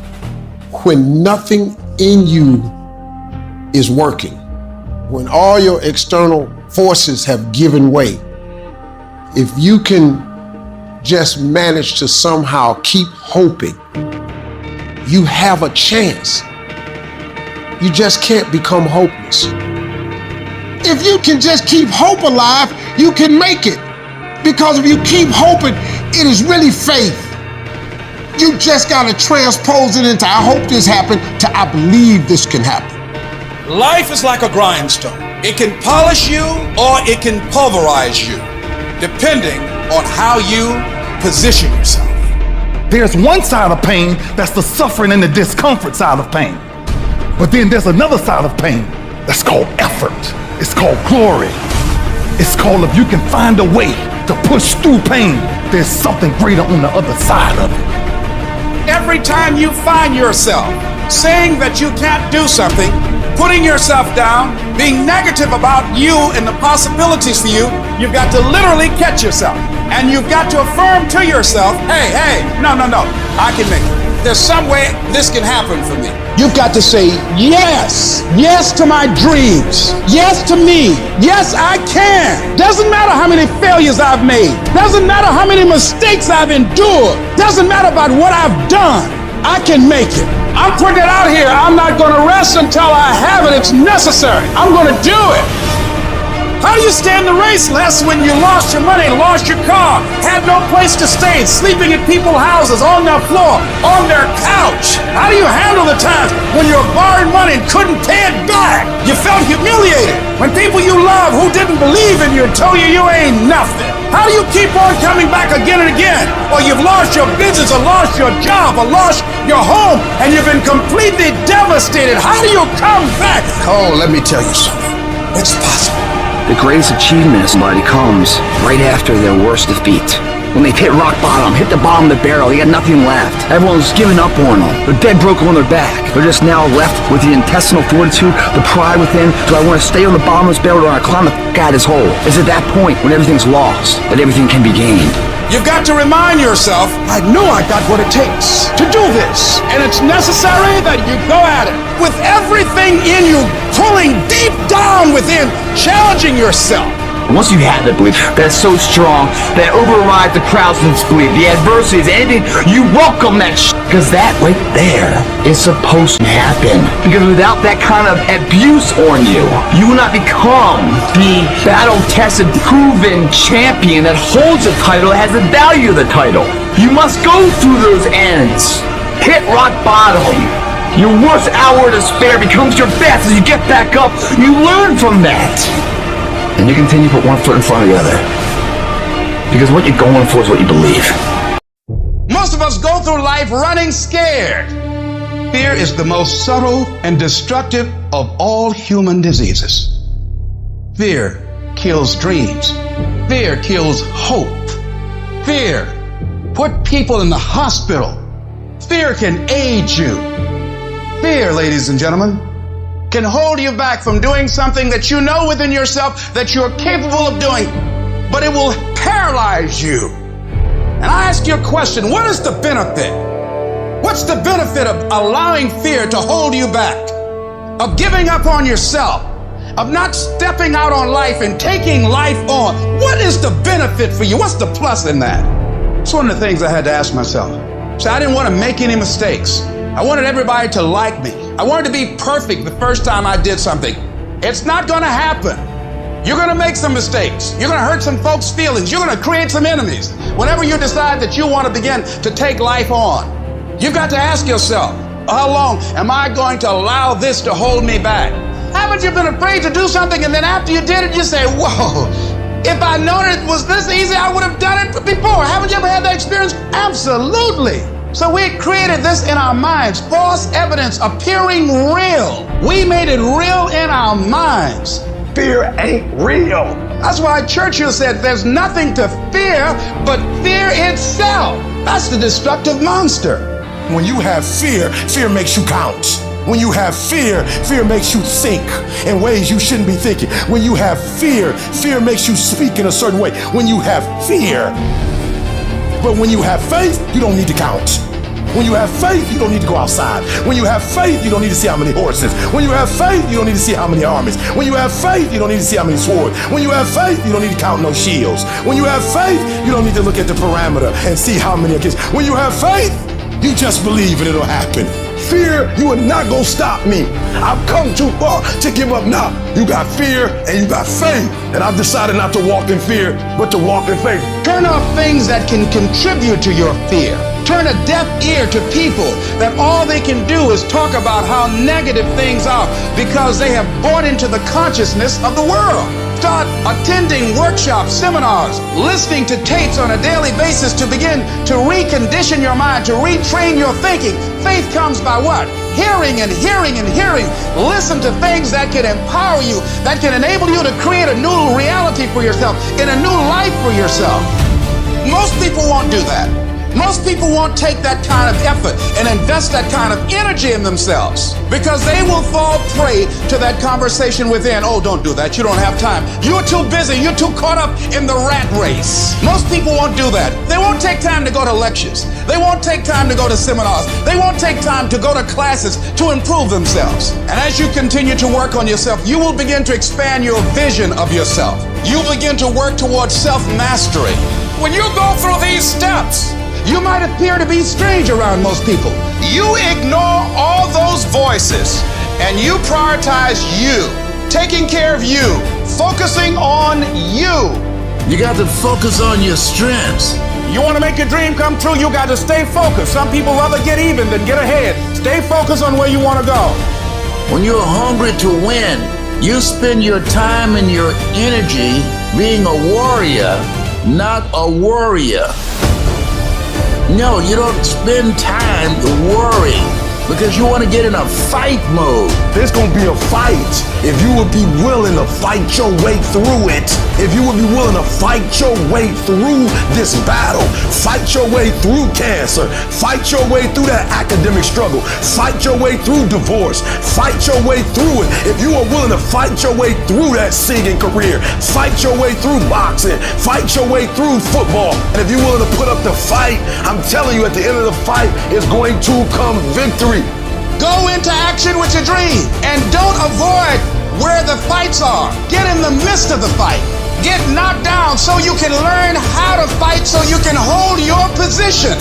when nothing in you is working, when all your external forces have given way, if you can just manage to somehow keep hoping, you have a chance. You just can't become hopeless. If you can just keep hope alive, you can make it. Because if you keep hoping, it is really faith. You just gotta transpose it into I hope this happened to I believe this can happen. Life is like a grindstone. It can polish you or it can pulverize you, depending on how you position yourself. There's one side of pain that's the suffering and the discomfort side of pain. But then there's another side of pain that's called effort. It's called glory. It's called if you can find a way to push through pain, there's something greater on the other side of it. Every time you find yourself saying that you can't do something, putting yourself down, being negative about you and the possibilities for you, you've got to literally catch yourself. And you've got to affirm to yourself, hey, no, I can make it. There's some way this can happen for me. You've got to say yes. Yes to my dreams. Yes to me. Yes, I can. Doesn't matter how many failures I've made. Doesn't matter how many mistakes I've endured. Doesn't matter about what I've done. I can make it. I'm putting it out here. I'm not going to rest until I have it. It's necessary. I'm going to do it. How do you stand the race, Les, when you lost your money, lost your car, had no place to stay, sleeping in people's houses, on their floor, on their couch? How do you handle the times when you're borrowing money and couldn't pay it back? You felt humiliated when people you love who didn't believe in you told you you ain't nothing. How do you keep on coming back again and again? Or you've lost your business, or lost your job, or lost your home, and you've been completely devastated. How do you come back? Oh, let me tell you something. It's possible. The greatest achievement of somebody comes right after their worst defeat. When they've hit rock bottom, hit the bottom of the barrel, they got nothing left. Everyone's given up on them. They're dead broke on their back. They're just now left with the intestinal fortitude, the pride within. Do I want to stay on the bottom of this barrel or do I climb the out of this hole? It's at that point when everything's lost that everything can be gained. You've got to remind yourself, I know I got what it takes to do this. And it's necessary that you go at it with everything in you, pulling deep down within, challenging yourself. Once you have that belief that's so strong that it overrides the crowd's belief, the adversities, anything, you welcome that Because that right there is supposed to happen. Because without that kind of abuse on you, you will not become the battle-tested, proven champion that holds the title, has the value of the title. You must go through those ends. Hit rock bottom. Your worst hour of despair becomes your best. As you get back up, you learn from that. And you continue to put one foot in front of the other. Because what you're going for is what you believe. Most of us go through life running scared. Fear is the most subtle and destructive of all human diseases. Fear kills dreams. Fear kills hope. Fear put people in the hospital. Fear can age you. Fear, ladies and gentlemen, can hold you back from doing something that you know within yourself that you're capable of doing, but it will paralyze you. And I ask you a question, what is the benefit? What's the benefit of allowing fear to hold you back? Of giving up on yourself? Of not stepping out on life and taking life on? What is the benefit for you? What's the plus in that? It's one of the things I had to ask myself. So I didn't want to make any mistakes. I wanted everybody to like me. I wanted to be perfect the first time I did something. It's not going to happen. You're going to make some mistakes. You're going to hurt some folks' feelings. You're going to create some enemies. Whenever you decide that you want to begin to take life on, you've got to ask yourself, how long am I going to allow this to hold me back? Haven't you been afraid to do something and then after you did it, you say, whoa, if I known it was this easy, I would have done it before. Haven't you ever had that experience? Absolutely. So we created this in our minds, false evidence appearing real. We made it real in our minds. Fear ain't real. That's why Churchill said there's nothing to fear but fear itself. That's the destructive monster. When you have fear, fear makes you count. When you have fear, fear makes you think in ways you shouldn't be thinking. When you have fear, fear makes you speak in a certain way. When you have fear, but when you have faith, you don't need to count. When you have faith, you don't need to go outside. When you have faith, you don't need to see how many horses. When you have faith, you don't need to see how many armies. When you have faith, you don't need to see how many swords. When you have faith, you don't need to count no shields. When you have faith, you don't need to look at the parameter and see how many against. When you have faith, you just believe and it'll happen. Fear, you are not gonna stop me. I've come too far to give up now. You got fear and you got faith. And I've decided not to walk in fear, but to walk in faith. Turn off things that can contribute to your fear. Turn a deaf ear to people that all they can do is talk about how negative things are because they have bought into the consciousness of the world. Start attending workshops, seminars, listening to tapes on a daily basis to begin to recondition your mind, to retrain your thinking. Faith comes by what? Hearing and hearing and hearing. Listen to things that can empower you, that can enable you to create a new reality for yourself, in a new life for yourself. Most people won't do that. Most people won't take that kind of effort and invest that kind of energy in themselves because they will fall prey to that conversation within. Oh, don't do that. You don't have time. You're too busy. You're too caught up in the rat race. Most people won't do that. They won't take time to go to lectures. They won't take time to go to seminars. They won't take time to go to classes to improve themselves. And as you continue to work on yourself, you will begin to expand your vision of yourself. You'll begin to work towards self-mastery. When you go through these steps, you might appear to be strange around most people. You ignore all those voices and you prioritize you, taking care of you, focusing on you. You got to focus on your strengths. You want to make your dream come true, you got to stay focused. Some people rather get even than get ahead. Stay focused on where you want to go. When you're hungry to win, you spend your time and your energy being a warrior, not a worrier. No, you don't spend time worrying because you want to get in a fight mode. There's going to be a fight if you would be willing to fight your way through it. If you would be willing to fight your way through this battle, fight your way through cancer, fight your way through that academic struggle, fight your way through divorce, fight your way through it. If you are willing to fight your way through that singing career, fight your way through boxing, fight your way through football, and if you're willing to put up the fight, I'm telling you at the end of the fight is going to come victory. Go into action with your dream and don't avoid where the fights are. Get in the midst of the fight. Get knocked down so you can learn how to fight, so you can hold your position,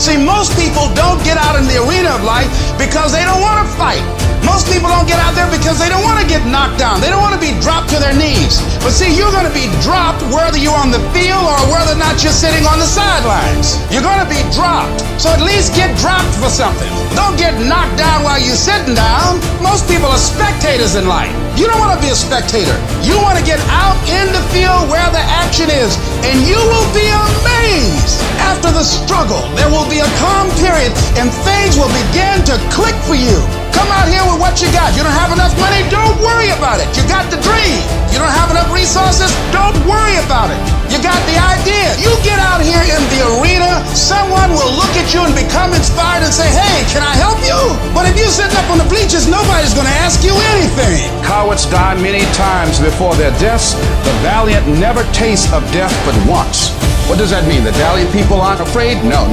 See, most people don't get out in the arena of life because they don't want to fight. Most people don't get out there because they don't want to get knocked down. They don't want to be dropped to their knees. But see, you're going to be dropped whether you're on the field or whether or not you're sitting on the sidelines. You're going to be dropped. So at least get dropped for something. Don't get knocked down while you're sitting down. Most people are spectators in life. You don't want to be a spectator. You want to get out in the field where the action is, and you will be amazed. After the struggle, there will be a calm period, and things will begin to click for you. Come out here with what you got. You don't have enough money? Don't worry about it. You got the dream. You don't have enough resources? Don't worry about it. You got the idea. You get out here in the arena, someone will look at you and become inspired and say, hey, can I help you? But if you're sitting up on the bleachers, nobody's going to ask you anything. Cowards die many times before their deaths. The valiant never taste of death but once. What does that mean? The valiant people aren't afraid? No.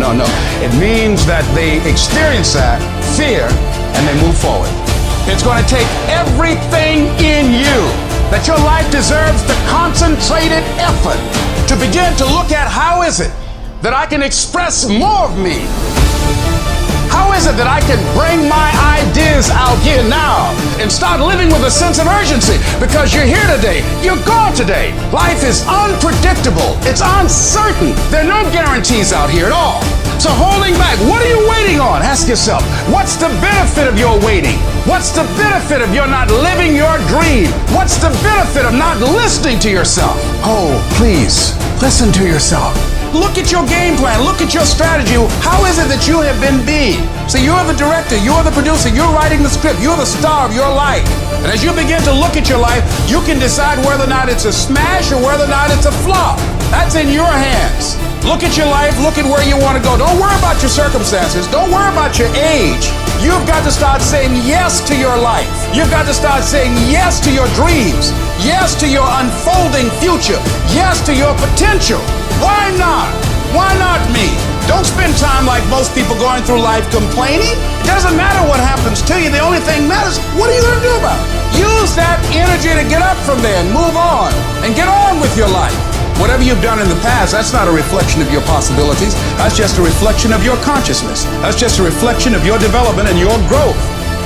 It means that they experience that fear and they move forward. It's going to take everything in you that your life deserves the concentrated effort to begin to look at how is it that I can express more of me? How is it that I can bring my ideas out here now and start living with a sense of urgency? Because you're here today, you're gone today. Life is unpredictable, it's uncertain. There are no guarantees out here at all. So holding back, what are you waiting on? Ask yourself, what's the benefit of your waiting? What's the benefit of your not living your dream? What's the benefit of not listening to yourself? Oh, please, listen to yourself. Look at your game plan. Look at your strategy. How is it that you have been being? So you're the director, you're the producer, you're writing the script, you're the star of your life. And as you begin to look at your life, you can decide whether or not it's a smash or whether or not it's a flop. That's in your hands. Look at your life, look at where you want to go. Don't worry about your circumstances. Don't worry about your age. You've got to start saying yes to your life. You've got to start saying yes to your dreams. Yes to your unfolding future. Yes to your potential. Why not? Why not me? Don't spend time like most people going through life complaining. It doesn't matter what happens to you. The only thing matters, what are you going to do about it? Use that energy to get up from there and move on and get on with your life. Whatever you've done in the past, that's not a reflection of your possibilities. That's just a reflection of your consciousness. That's just a reflection of your development and your growth.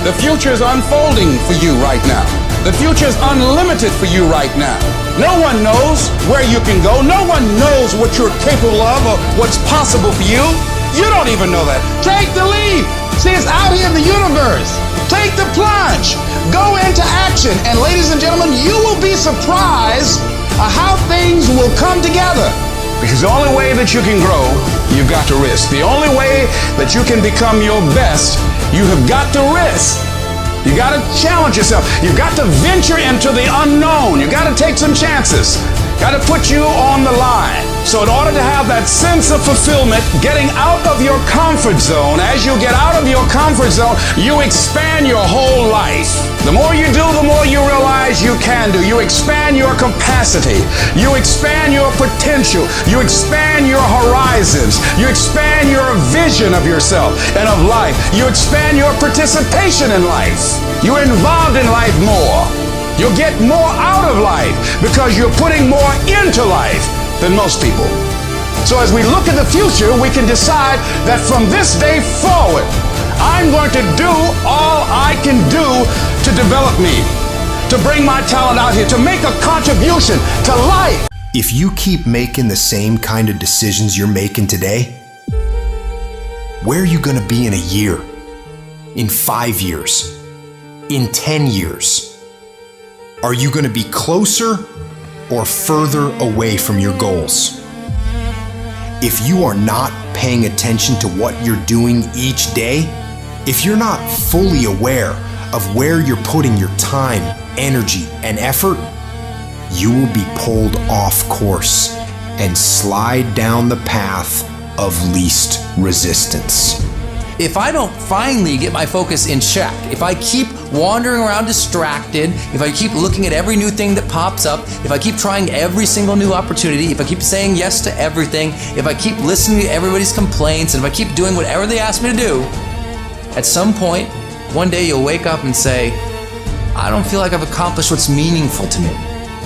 The future is unfolding for you right now. The future is unlimited for you right now. No one knows where you can go. No one knows what you're capable of or what's possible for you. You don't even know that. Take the leap. See, it's out here in the universe. Take the plunge. Go into action. And ladies and gentlemen, you will be surprised how things will come together. Because the only way that you can grow, you've got to risk. The only way that you can become your best, you have got to risk. You got to challenge yourself. You've got to venture into the unknown. You got to take some chances. Got to put you on the line. So in order to have that sense of fulfillment, getting out of your comfort zone, as you get out of your comfort zone, you expand your whole life. The more you do, the more you realize you can do. You expand your capacity. You expand your potential. You expand your horizons. You expand your vision of yourself and of life. You expand your participation in life. You're involved in life more. You'll get more out of life because you're putting more into life than most people. So as we look at the future, we can decide that from this day forward, I'm going to do all I can do to develop me, to bring my talent out here, to make a contribution to life. If you keep making the same kind of decisions you're making today, where are you going to be in a year, in 5 years, in 10 years? Are you going to be closer or further away from your goals? If you are not paying attention to what you're doing each day, if you're not fully aware of where you're putting your time, energy, and effort, you will be pulled off course and slide down the path of least resistance. If I don't finally get my focus in check, if I keep wandering around distracted, if I keep looking at every new thing that pops up, if I keep trying every single new opportunity, if I keep saying yes to everything, if I keep listening to everybody's complaints, and if I keep doing whatever they ask me to do, at some point, one day you'll wake up and say, I don't feel like I've accomplished what's meaningful to me.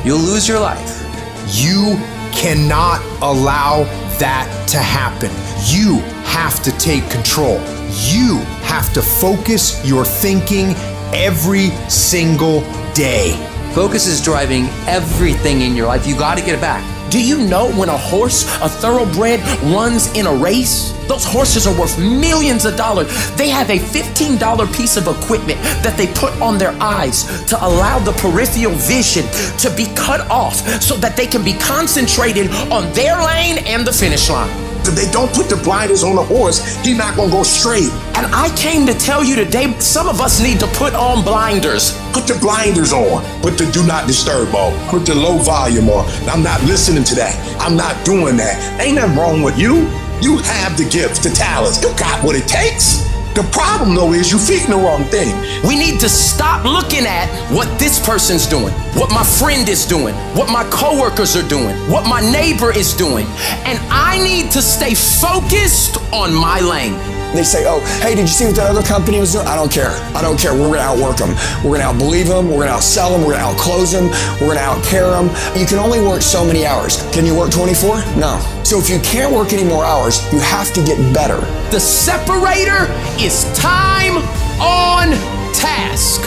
You'll lose your life. You cannot allow that to happen, you have to take control. You have to focus your thinking every single day. Focus is driving everything in your life. You got to get it back. Do you know when a horse, a thoroughbred, runs in a race? Those horses are worth millions of dollars. They have a $15 piece of equipment that they put on their eyes to allow the peripheral vision to be cut off so that they can be concentrated on their lane and the finish line. If they don't put the blinders on the horse, he's not gonna go straight. And I came to tell you today, some of us need to put on blinders. Put the blinders on. Put the do not disturb on. Put the low volume on. I'm not listening to that. I'm not doing that. Ain't nothing wrong with you. You have the gifts, the talents. You got what it takes. The problem, though, is you feeding the wrong thing. We need to stop looking at what this person's doing, what my friend is doing, what my coworkers are doing, what my neighbor is doing. And I need to stay focused on my lane. They say, oh, hey, did you see what that other company was doing? I don't care. I don't care. We're going to outwork them. We're going to outbelieve them. We're going to outsell them. We're going to outclose them. We're going to outcare them. You can only work so many hours. Can you work 24? No. So if you can't work any more hours, you have to get better. The separator is time on task.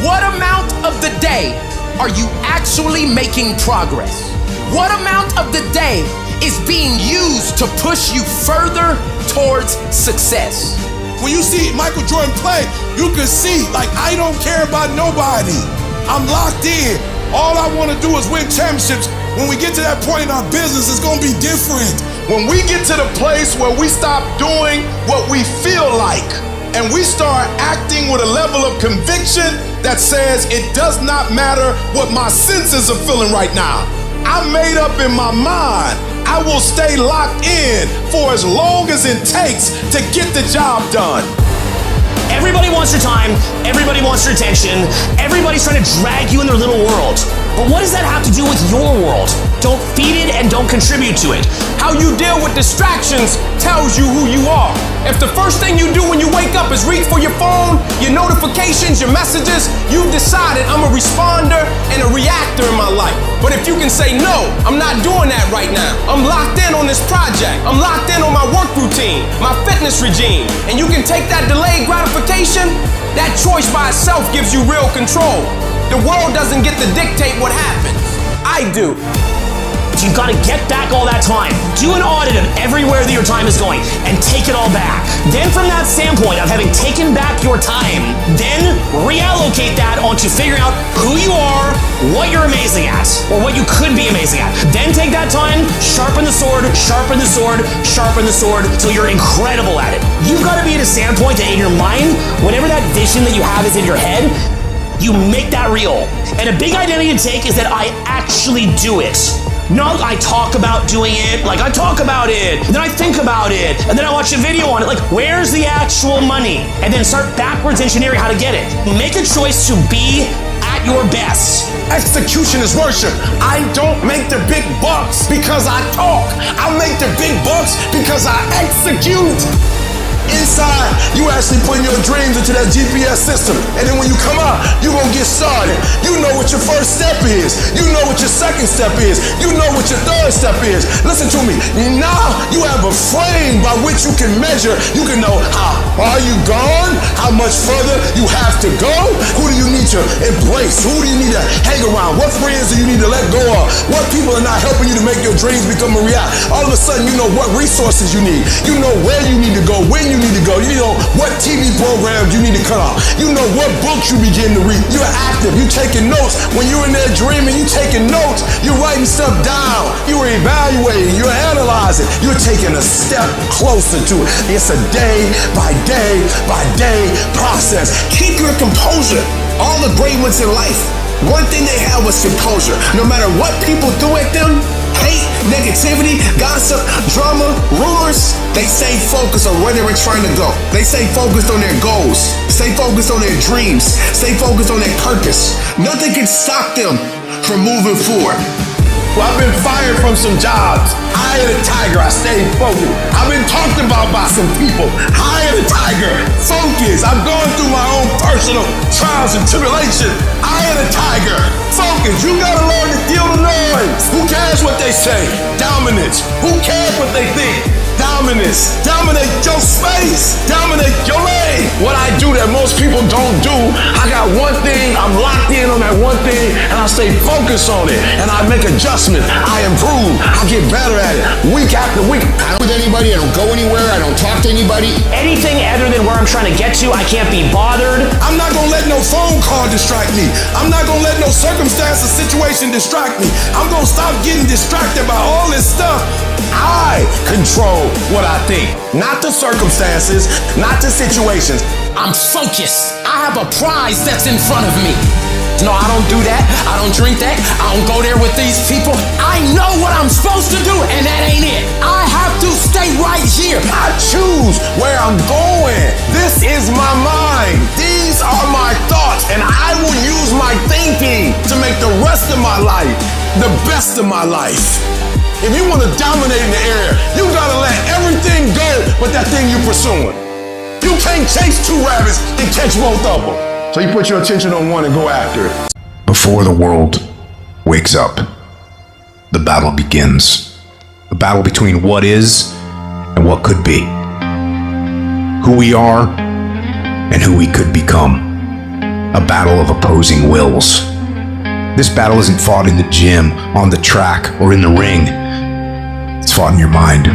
What amount of the day are you actually making progress? What amount of the day is being used to push you further towards success? When you see Michael Jordan play, you can see, like, I don't care about nobody. I'm locked in. All I want to do is win championships. When we get to that point in our business, it's going to be different. When we get to the place where we stop doing what we feel like and we start acting with a level of conviction that says it does not matter what my senses are feeling right now. I'm made up in my mind. I will stay locked in for as long as it takes to get the job done. Everybody wants your time, everybody wants your attention, everybody's trying to drag you in their little world. But what does that have to do with your world? Don't feed it and don't contribute to it. How you deal with distractions tells you who you are. If the first thing you do when you wake up is reach for your phone, your notifications, your messages, you've decided I'm a responder and a reactor in my life. But if you can say, no, I'm not doing that right now. I'm locked in on this project. I'm locked in on my work routine, my fitness regime. And you can take that delayed gratification, that choice by itself gives you real control. The world doesn't get to dictate what happens. I do. So you've got to get back all that time. Do an audit of everywhere that your time is going and take it all back. Then from that standpoint of having taken back your time, then reallocate that onto figuring out who you are, what you're amazing at, or what you could be amazing at. Then take that time, sharpen the sword, sharpen the sword, sharpen the sword, till you're incredible at it. You've got to be at a standpoint that in your mind, whatever that vision that you have is in your head, you make that real. And a big identity to take is that I actually do it. Not I talk about doing it, like I talk about it, and then I think about it, and then I watch a video on it, like where's the actual money? And then start backwards engineering how to get it. Make a choice to be at your best. Execution is worship. I don't make the big bucks because I talk. I make the big bucks because I execute. Inside, you actually putting your dreams into that GPS system. And then when you come out, you're going to get started. You know what your first step is. You know what your second step is. You know what your third step is. Listen to me. Now you have a frame by which you can measure. You can know how far you gone, how much further you have to go. Who do you need to embrace? Who do you need to hang around? What friends do you need to let go of? What people are not helping you to make your dreams become a reality? All of a sudden, you know what resources you need. You know where you need to go, when you need to go. You know what TV programs you need to cut off. You know what books you begin to read. You're active. You're taking notes. When you're in there dreaming, you're taking notes. You're writing stuff down. You're evaluating. You're analyzing. You're taking a step closer to it. It's a day by day by day process. Keep your composure. All the great ones in life, one thing they had was composure. No matter what people threw at them, hate, negativity, gossip, drama, rumors, they stay focused on where they were trying to go. They stay focused on their goals. Stay focused on their dreams. Stay focused on their purpose. Nothing can stop them from moving forward. Well, I've been fired from some jobs. Eye of the tiger, I stayed focused. I've been talked about by some people. Eye of the tiger, focus. I'm going through my own personal trials and tribulations. Eye of the tiger, focus. You gotta learn to deal with noise. Who cares what they say? Dominance. Who cares what they think? Dominance. Dominate your space. Dominate your lane. What I do that most people don't do, I got one thing, I'm locked in on that one thing, and I stay focused on it. And I make adjustments. I improve. I get better at it. Week after week. I don't with anybody, I don't go anywhere, I don't talk to anybody. Anything other than where I'm trying to get to, I can't be bothered. I'm not gonna let no phone call distract me. I'm not gonna let no circumstance or situation distract me. I'm gonna stop getting distracted by all this stuff. I control what I think, not the circumstances, not the situations. I'm focused. I have a prize that's in front of me. No, I don't do that. I don't drink that. I don't go there with these people. I know what I'm supposed to do, and that ain't it. I have to stay right here. I choose where I'm going. This is my mind. These are my thoughts, and I will use my thinking to make the rest of my life the best of my life. If you want to dominate in the area, you gotta let everything go but that thing you're pursuing. You can't chase two rabbits and catch both of them. So you put your attention on one and go after it. Before the world wakes up, the battle begins. The battle between what is and what could be. Who we are and who we could become. A battle of opposing wills. This battle isn't fought in the gym, on the track, or in the ring. It's fought in your mind.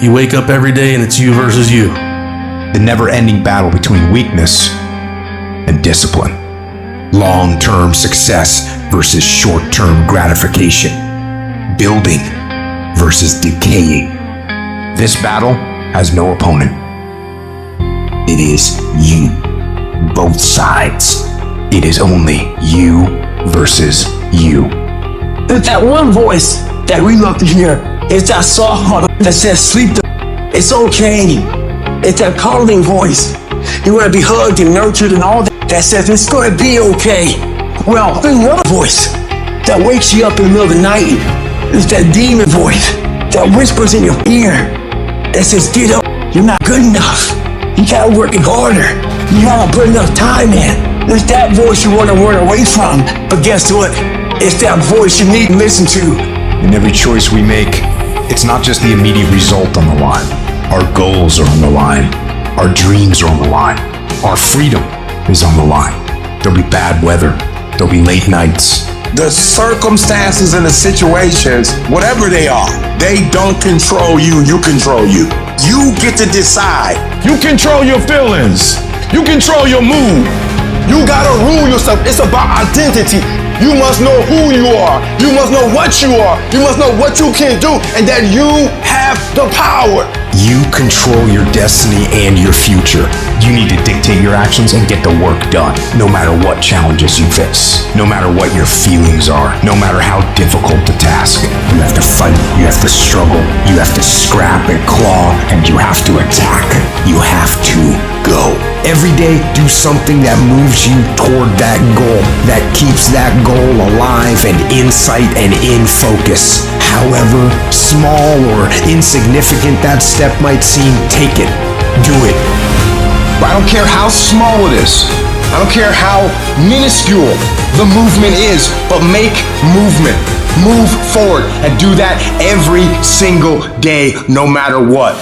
You wake up every day and it's you versus you. The never-ending battle between weakness and discipline. Long-term success versus short-term gratification. Building versus decaying. This battle has no opponent. It is you. Both sides. It is only you versus you. It's that one voice that we love to hear. It's that soft heart that says, sleep. It's okay. It's that calming voice. You want to be hugged and nurtured and all that. That says it's going to be okay. Well, there's another voice that wakes you up in the middle of the night. It's that demon voice that whispers in your ear that says, get up. You're not good enough. You got to work it harder. You haven't put enough time in. It's that voice you want to run away from. But guess what? It's that voice you need to listen to. In every choice we make, it's not just the immediate result on the line. Our goals are on the line. Our dreams are on the line. Our freedom is on the line. There'll be bad weather. There'll be late nights. The circumstances and the situations, whatever they are, they don't control you, you control you. You get to decide. You control your feelings. You control your mood. You gotta rule yourself. It's about identity. You must know who you are. You must know what you are. You must know what you can do and that you have the power. You control your destiny and your future. You need to dictate your actions and get the work done, no matter what challenges you face, no matter what your feelings are, no matter how difficult the task. You have to fight, you have to struggle, you have to scrap and claw, and you have to attack. You have to go. Every day, do something that moves you toward that goal, that keeps that goal alive and in sight and in focus. However small or insignificant that step might seem, take it. Do it. I don't care how small it is. I don't care how minuscule the movement is, but make movement. Move forward and do that every single day, no matter what.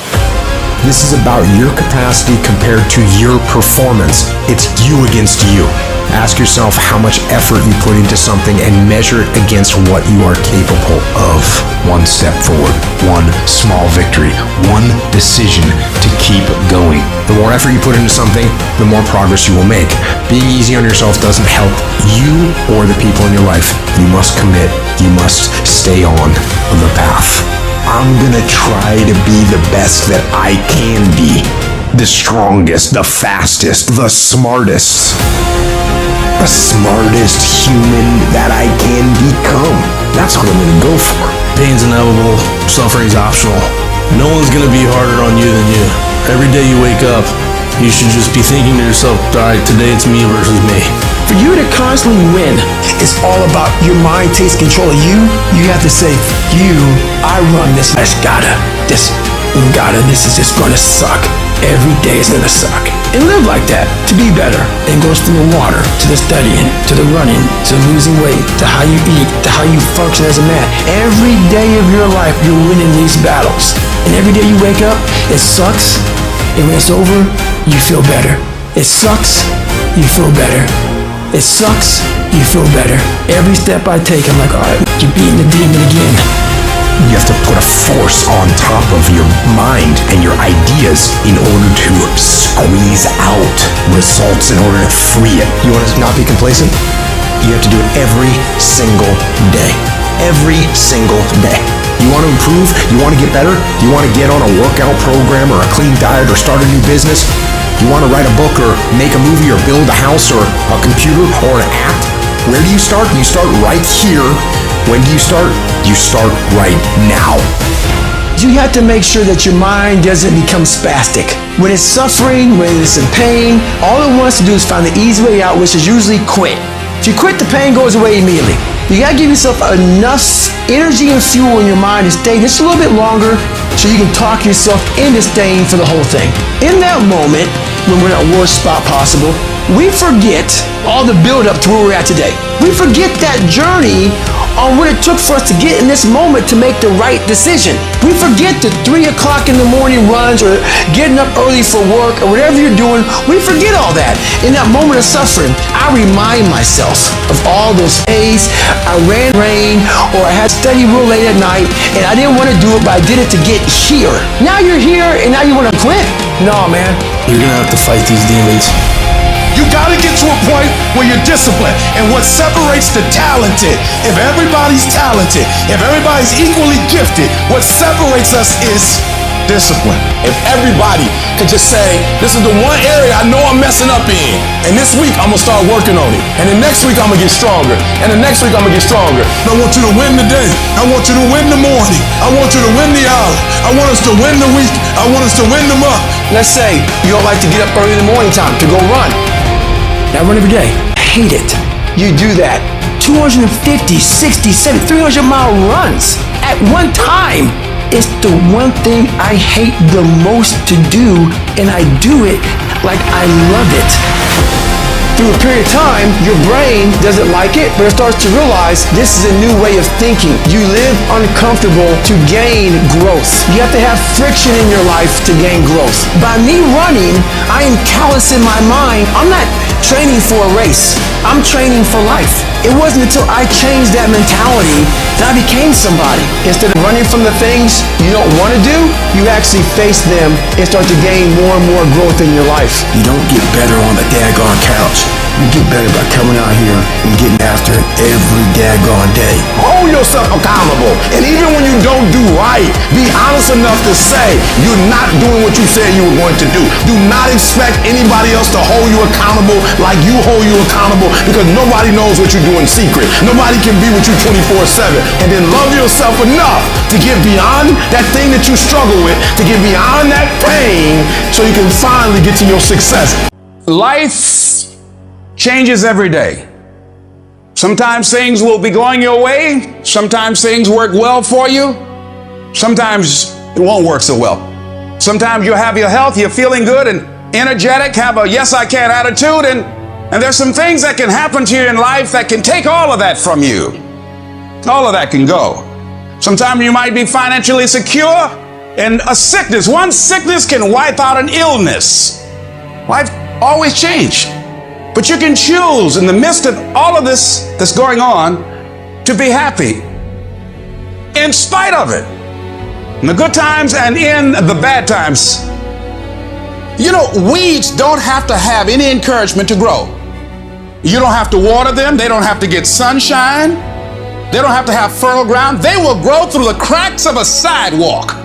This is about your capacity compared to your performance. It's you against you. Ask yourself how much effort you put into something and measure it against what you are capable of. One step forward, one small victory, one decision to keep going. The more effort you put into something, the more progress you will make. Being easy on yourself doesn't help you or the people in your life. You must commit. You must stay on the path. I'm gonna try to be the best that I can be. The strongest, the fastest, the smartest. The smartest human that I can become. That's what I'm gonna go for. Pain's inevitable, suffering's optional. No one's gonna be harder on you than you. Every day you wake up, you should just be thinking to yourself, all right, today it's me versus me. For you to constantly win, it's all about your mind takes control of you. You have to say, I run this. This is just gonna suck. Every day is gonna suck. And live like that, to be better. It goes from the water, to the studying, to the running, to losing weight, to how you eat, to how you function as a man. Every day of your life, you're winning these battles. And every day you wake up, it sucks. And when it's over, you feel better. It sucks, you feel better. It sucks, you feel better. Every step I take, I'm like, all right, you're beating the demon again. You have to put a force on top of your mind and your ideas in order to squeeze out results, in order to free it. You want to not be complacent? You have to do it every single day. Every single day. You want to improve? You want to get better? You want to get on a workout program or a clean diet or start a new business? You want to write a book or make a movie or build a house or a computer or an app? Where do you start? You start right here. When do you start? You start right now. You have to make sure that your mind doesn't become spastic. When it's suffering, when it's in pain, all it wants to do is find the easy way out, which is usually quit. If you quit, the pain goes away immediately. You gotta give yourself enough energy and fuel in your mind to stay just a little bit longer so you can talk yourself into staying for the whole thing. In that moment, when we're in the worst spot possible, we forget all the build up to where we're at today. We forget that journey on what it took for us to get in this moment to make the right decision. We forget the 3 o'clock in the morning runs or getting up early for work or whatever you're doing. We forget all that. In that moment of suffering, I remind myself of all those days I ran rain or I had to study real late at night and I didn't want to do it, but I did it to get here. Now you're here and now you want to quit? No, man. You're gonna have to fight these demons. You gotta get to a point where you're disciplined. And what separates the talented, if everybody's talented, if everybody's equally gifted, what separates us is discipline. If everybody could just say, this is the one area I know I'm messing up in, and this week I'm gonna start working on it, and the next week I'm gonna get stronger, and the next week I'm gonna get stronger. I want you to win the day. I want you to win the morning. I want you to win the hour. I want us to win the week. I want us to win the month. Let's say you don't like to get up early in the morning time to go run. I run every day. I hate it. You do that. 250, 60, 70, 300-mile runs at one time. It's the one thing I hate the most to do, and I do it like I love it. Through a period of time, your brain doesn't like it, but it starts to realize this is a new way of thinking. You live uncomfortable to gain growth. You have to have friction in your life to gain growth. By me running, I am callous in my mind. I'm not training for a race. I'm training for life. It wasn't until I changed that mentality that I became somebody. Instead of running from the things you don't want to do, you actually face them and start to gain more and more growth in your life. You don't get better on the daggone couch. You get better by coming out here and getting after it every daggone day. Hold yourself accountable. And even when you don't do right, be honest enough to say you're not doing what you said you were going to do. Do not expect anybody else to hold you accountable like you hold you accountable, because nobody knows what you do in secret. Nobody can be with you 24/7. And then love yourself enough to get beyond that thing that you struggle with, to get beyond that pain so you can finally get to your success. Life changes every day. Sometimes things will be going your way. Sometimes things work well for you. Sometimes it won't work so well. Sometimes you'll have your health, you're feeling good and energetic, have a yes I can attitude, and there's some things that can happen to you in life that can take all of that from you. All of that can go. Sometimes you might be financially secure, and a sickness, one sickness can wipe out an illness. Life always changes. But you can choose in the midst of all of this that's going on to be happy in spite of it. In the good times and in the bad times. You know, weeds don't have to have any encouragement to grow. You don't have to water them. They don't have to get sunshine. They don't have to have fertile ground. They will grow through the cracks of a sidewalk.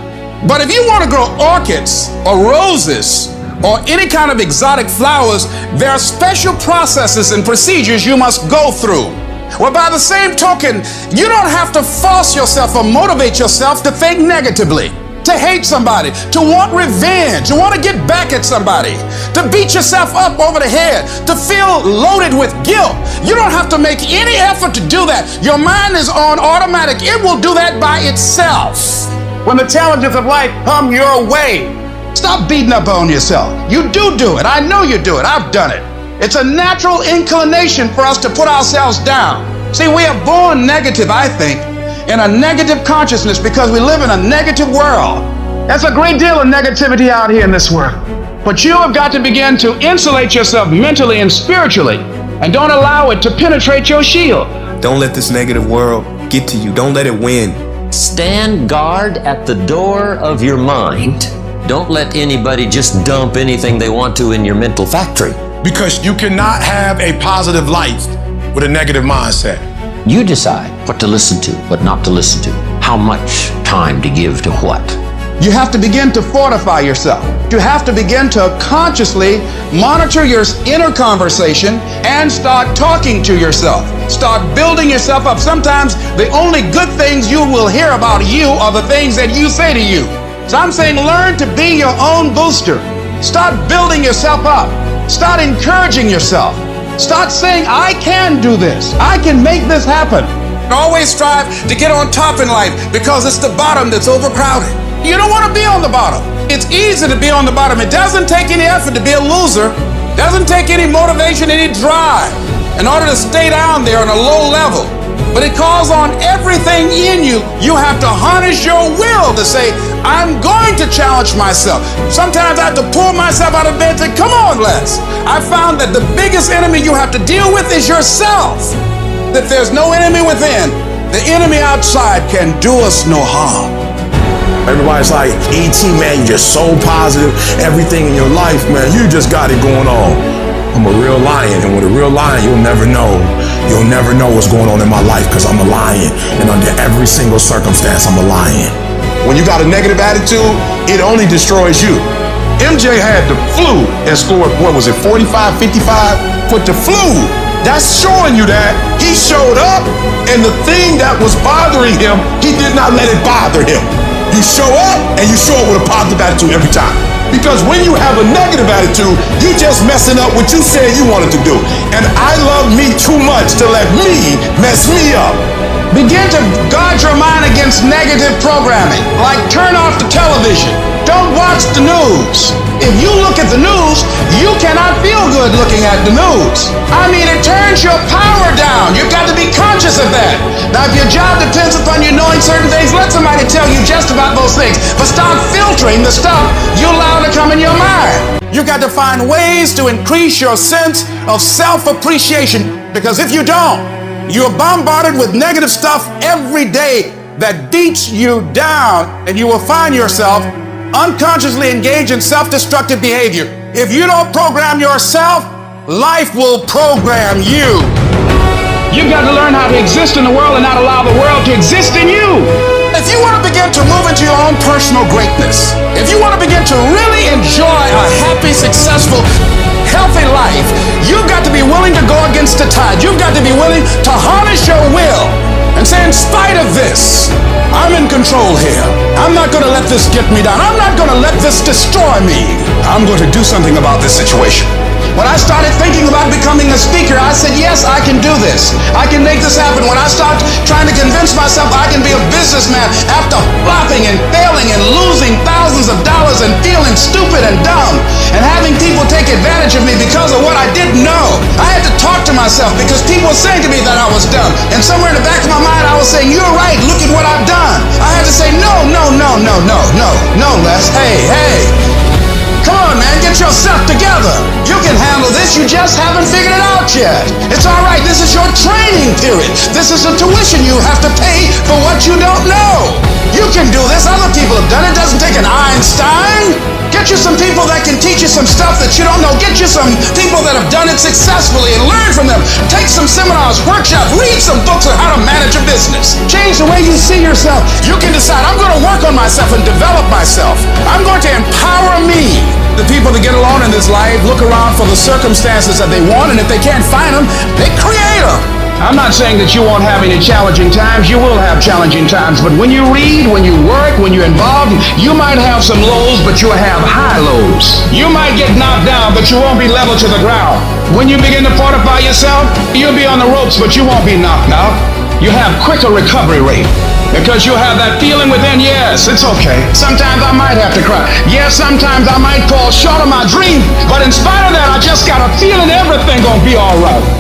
But if you want to grow orchids or roses or any kind of exotic flowers, there are special processes and procedures you must go through. Well, by the same token, you don't have to force yourself or motivate yourself to think negatively. to hate somebody, to want revenge, to want to get back at somebody, to beat yourself up over the head, to feel loaded with guilt. You don't have to make any effort to do that. Your mind is on automatic. It will do that by itself. When the challenges of life come your way, stop beating up on yourself. You do it. I know you do it. I've done it. It's a natural inclination for us to put ourselves down. See, we are born negative, I think, in a negative consciousness because we live in a negative world. There's a great deal of negativity out here in this world. But you have got to begin to insulate yourself mentally and spiritually, and don't allow it to penetrate your shield. Don't let this negative world get to you. Don't let it win. Stand guard at the door of your mind. Don't let anybody just dump anything they want to in your mental factory. Because you cannot have a positive life with a negative mindset. You decide what to listen to, what not to listen to, how much time to give to what. You have to begin to fortify yourself. You have to begin to consciously monitor your inner conversation and start talking to yourself. Start building yourself up. Sometimes the only good things you will hear about you are the things that you say to you. So I'm saying learn to be your own booster. Start building yourself up. Start encouraging yourself. Start saying, I can do this. I can make this happen. Always strive to get on top in life because it's the bottom that's overcrowded. You don't want to be on the bottom. It's easy to be on the bottom. It doesn't take any effort to be a loser. It doesn't take any motivation, any drive in order to stay down there on a low level. But it calls on everything in you. You have to harness your will to say, I'm going to challenge myself. Sometimes I have to pull myself out of bed and say, come on, Les. I found that the biggest enemy you have to deal with is yourself. If there's no enemy within, the enemy outside can do us no harm. Everybody's like, E.T., man, you're just so positive. Everything in your life, man, you just got it going on. I'm a real lion, and with a real lion, you'll never know. You'll never know what's going on in my life because I'm a lion. And under every single circumstance, I'm a lion. When you got a negative attitude, it only destroys you. MJ had the flu and scored, what was it, 45, 55? Put the flu. That's showing you that he showed up, and the thing that was bothering him, he did not let it bother him. You show up, and you show up with a positive attitude every time. Because when you have a negative attitude, you just messing up what you said you wanted to do. And I love me too much to let me mess me up. Begin to guard your mind against negative programming, like turn off the television. Don't watch the news. If you look at the news, you cannot feel good looking at the news. I mean, it turns your power down. You've got to be conscious of that. Now, if your job depends upon you knowing certain things, let somebody tell you just about those things. But start filtering the stuff you allow to come in your mind. You've got to find ways to increase your sense of self-appreciation, because if you don't, you're bombarded with negative stuff every day that beats you down, and you will find yourself unconsciously engaged in self-destructive behavior. If you don't program yourself, life will program you. You've got to learn how to exist in the world and not allow the world to exist in you. If you want to begin to move into your own personal greatness, if you want to begin to really enjoy a happy, successful, healthy life, you've got to be willing to go against the tide. You've got to be willing to harness your will and say, in spite of this, I'm in control here. I'm not going to let this get me down. I'm not going to let this destroy me. I'm going to do something about this situation. When I started thinking about becoming a speaker, I said, yes, I can do this. I can make this happen. When I started trying to convince myself I can be a businessman after flopping and failing and losing thousands of dollars and feeling stupid and dumb and having people take advantage of me because of what I didn't know, I had to talk to myself because people were saying to me that I was dumb. And somewhere in the back of my mind, I was saying, you're right, look at what I've done. I had to say, no, Les, hey. Come on, man, get yourself together. You can handle this, you just haven't figured it out yet. It's all right, this is your training period. This is a tuition you have to pay for what you don't know. You can do this, other people have done it. It doesn't take an Einstein. Get you some people that can teach you some stuff that you don't know. Get you some people that have done it successfully and learn from them. Take some seminars, workshops, read some books on how to manage a business. Change the way you see yourself. You can decide, I'm going to work on myself and develop myself. I'm going to empower me. The people that get along in this life look around for the circumstances that they want, and if they can't find them, they create them. I'm not saying that you won't have any challenging times. You will have challenging times. But when you read, when you work, when you're involved, you might have some lows, but you'll have high lows. You might get knocked down, but you won't be level to the ground. When you begin to fortify yourself, you'll be on the ropes, but you won't be knocked out. You have quicker recovery rate. Because you'll have that feeling within, yes, it's okay. Sometimes I might have to cry. Yes, sometimes I might fall short of my dream. But in spite of that, I just got a feeling everything gonna be all right.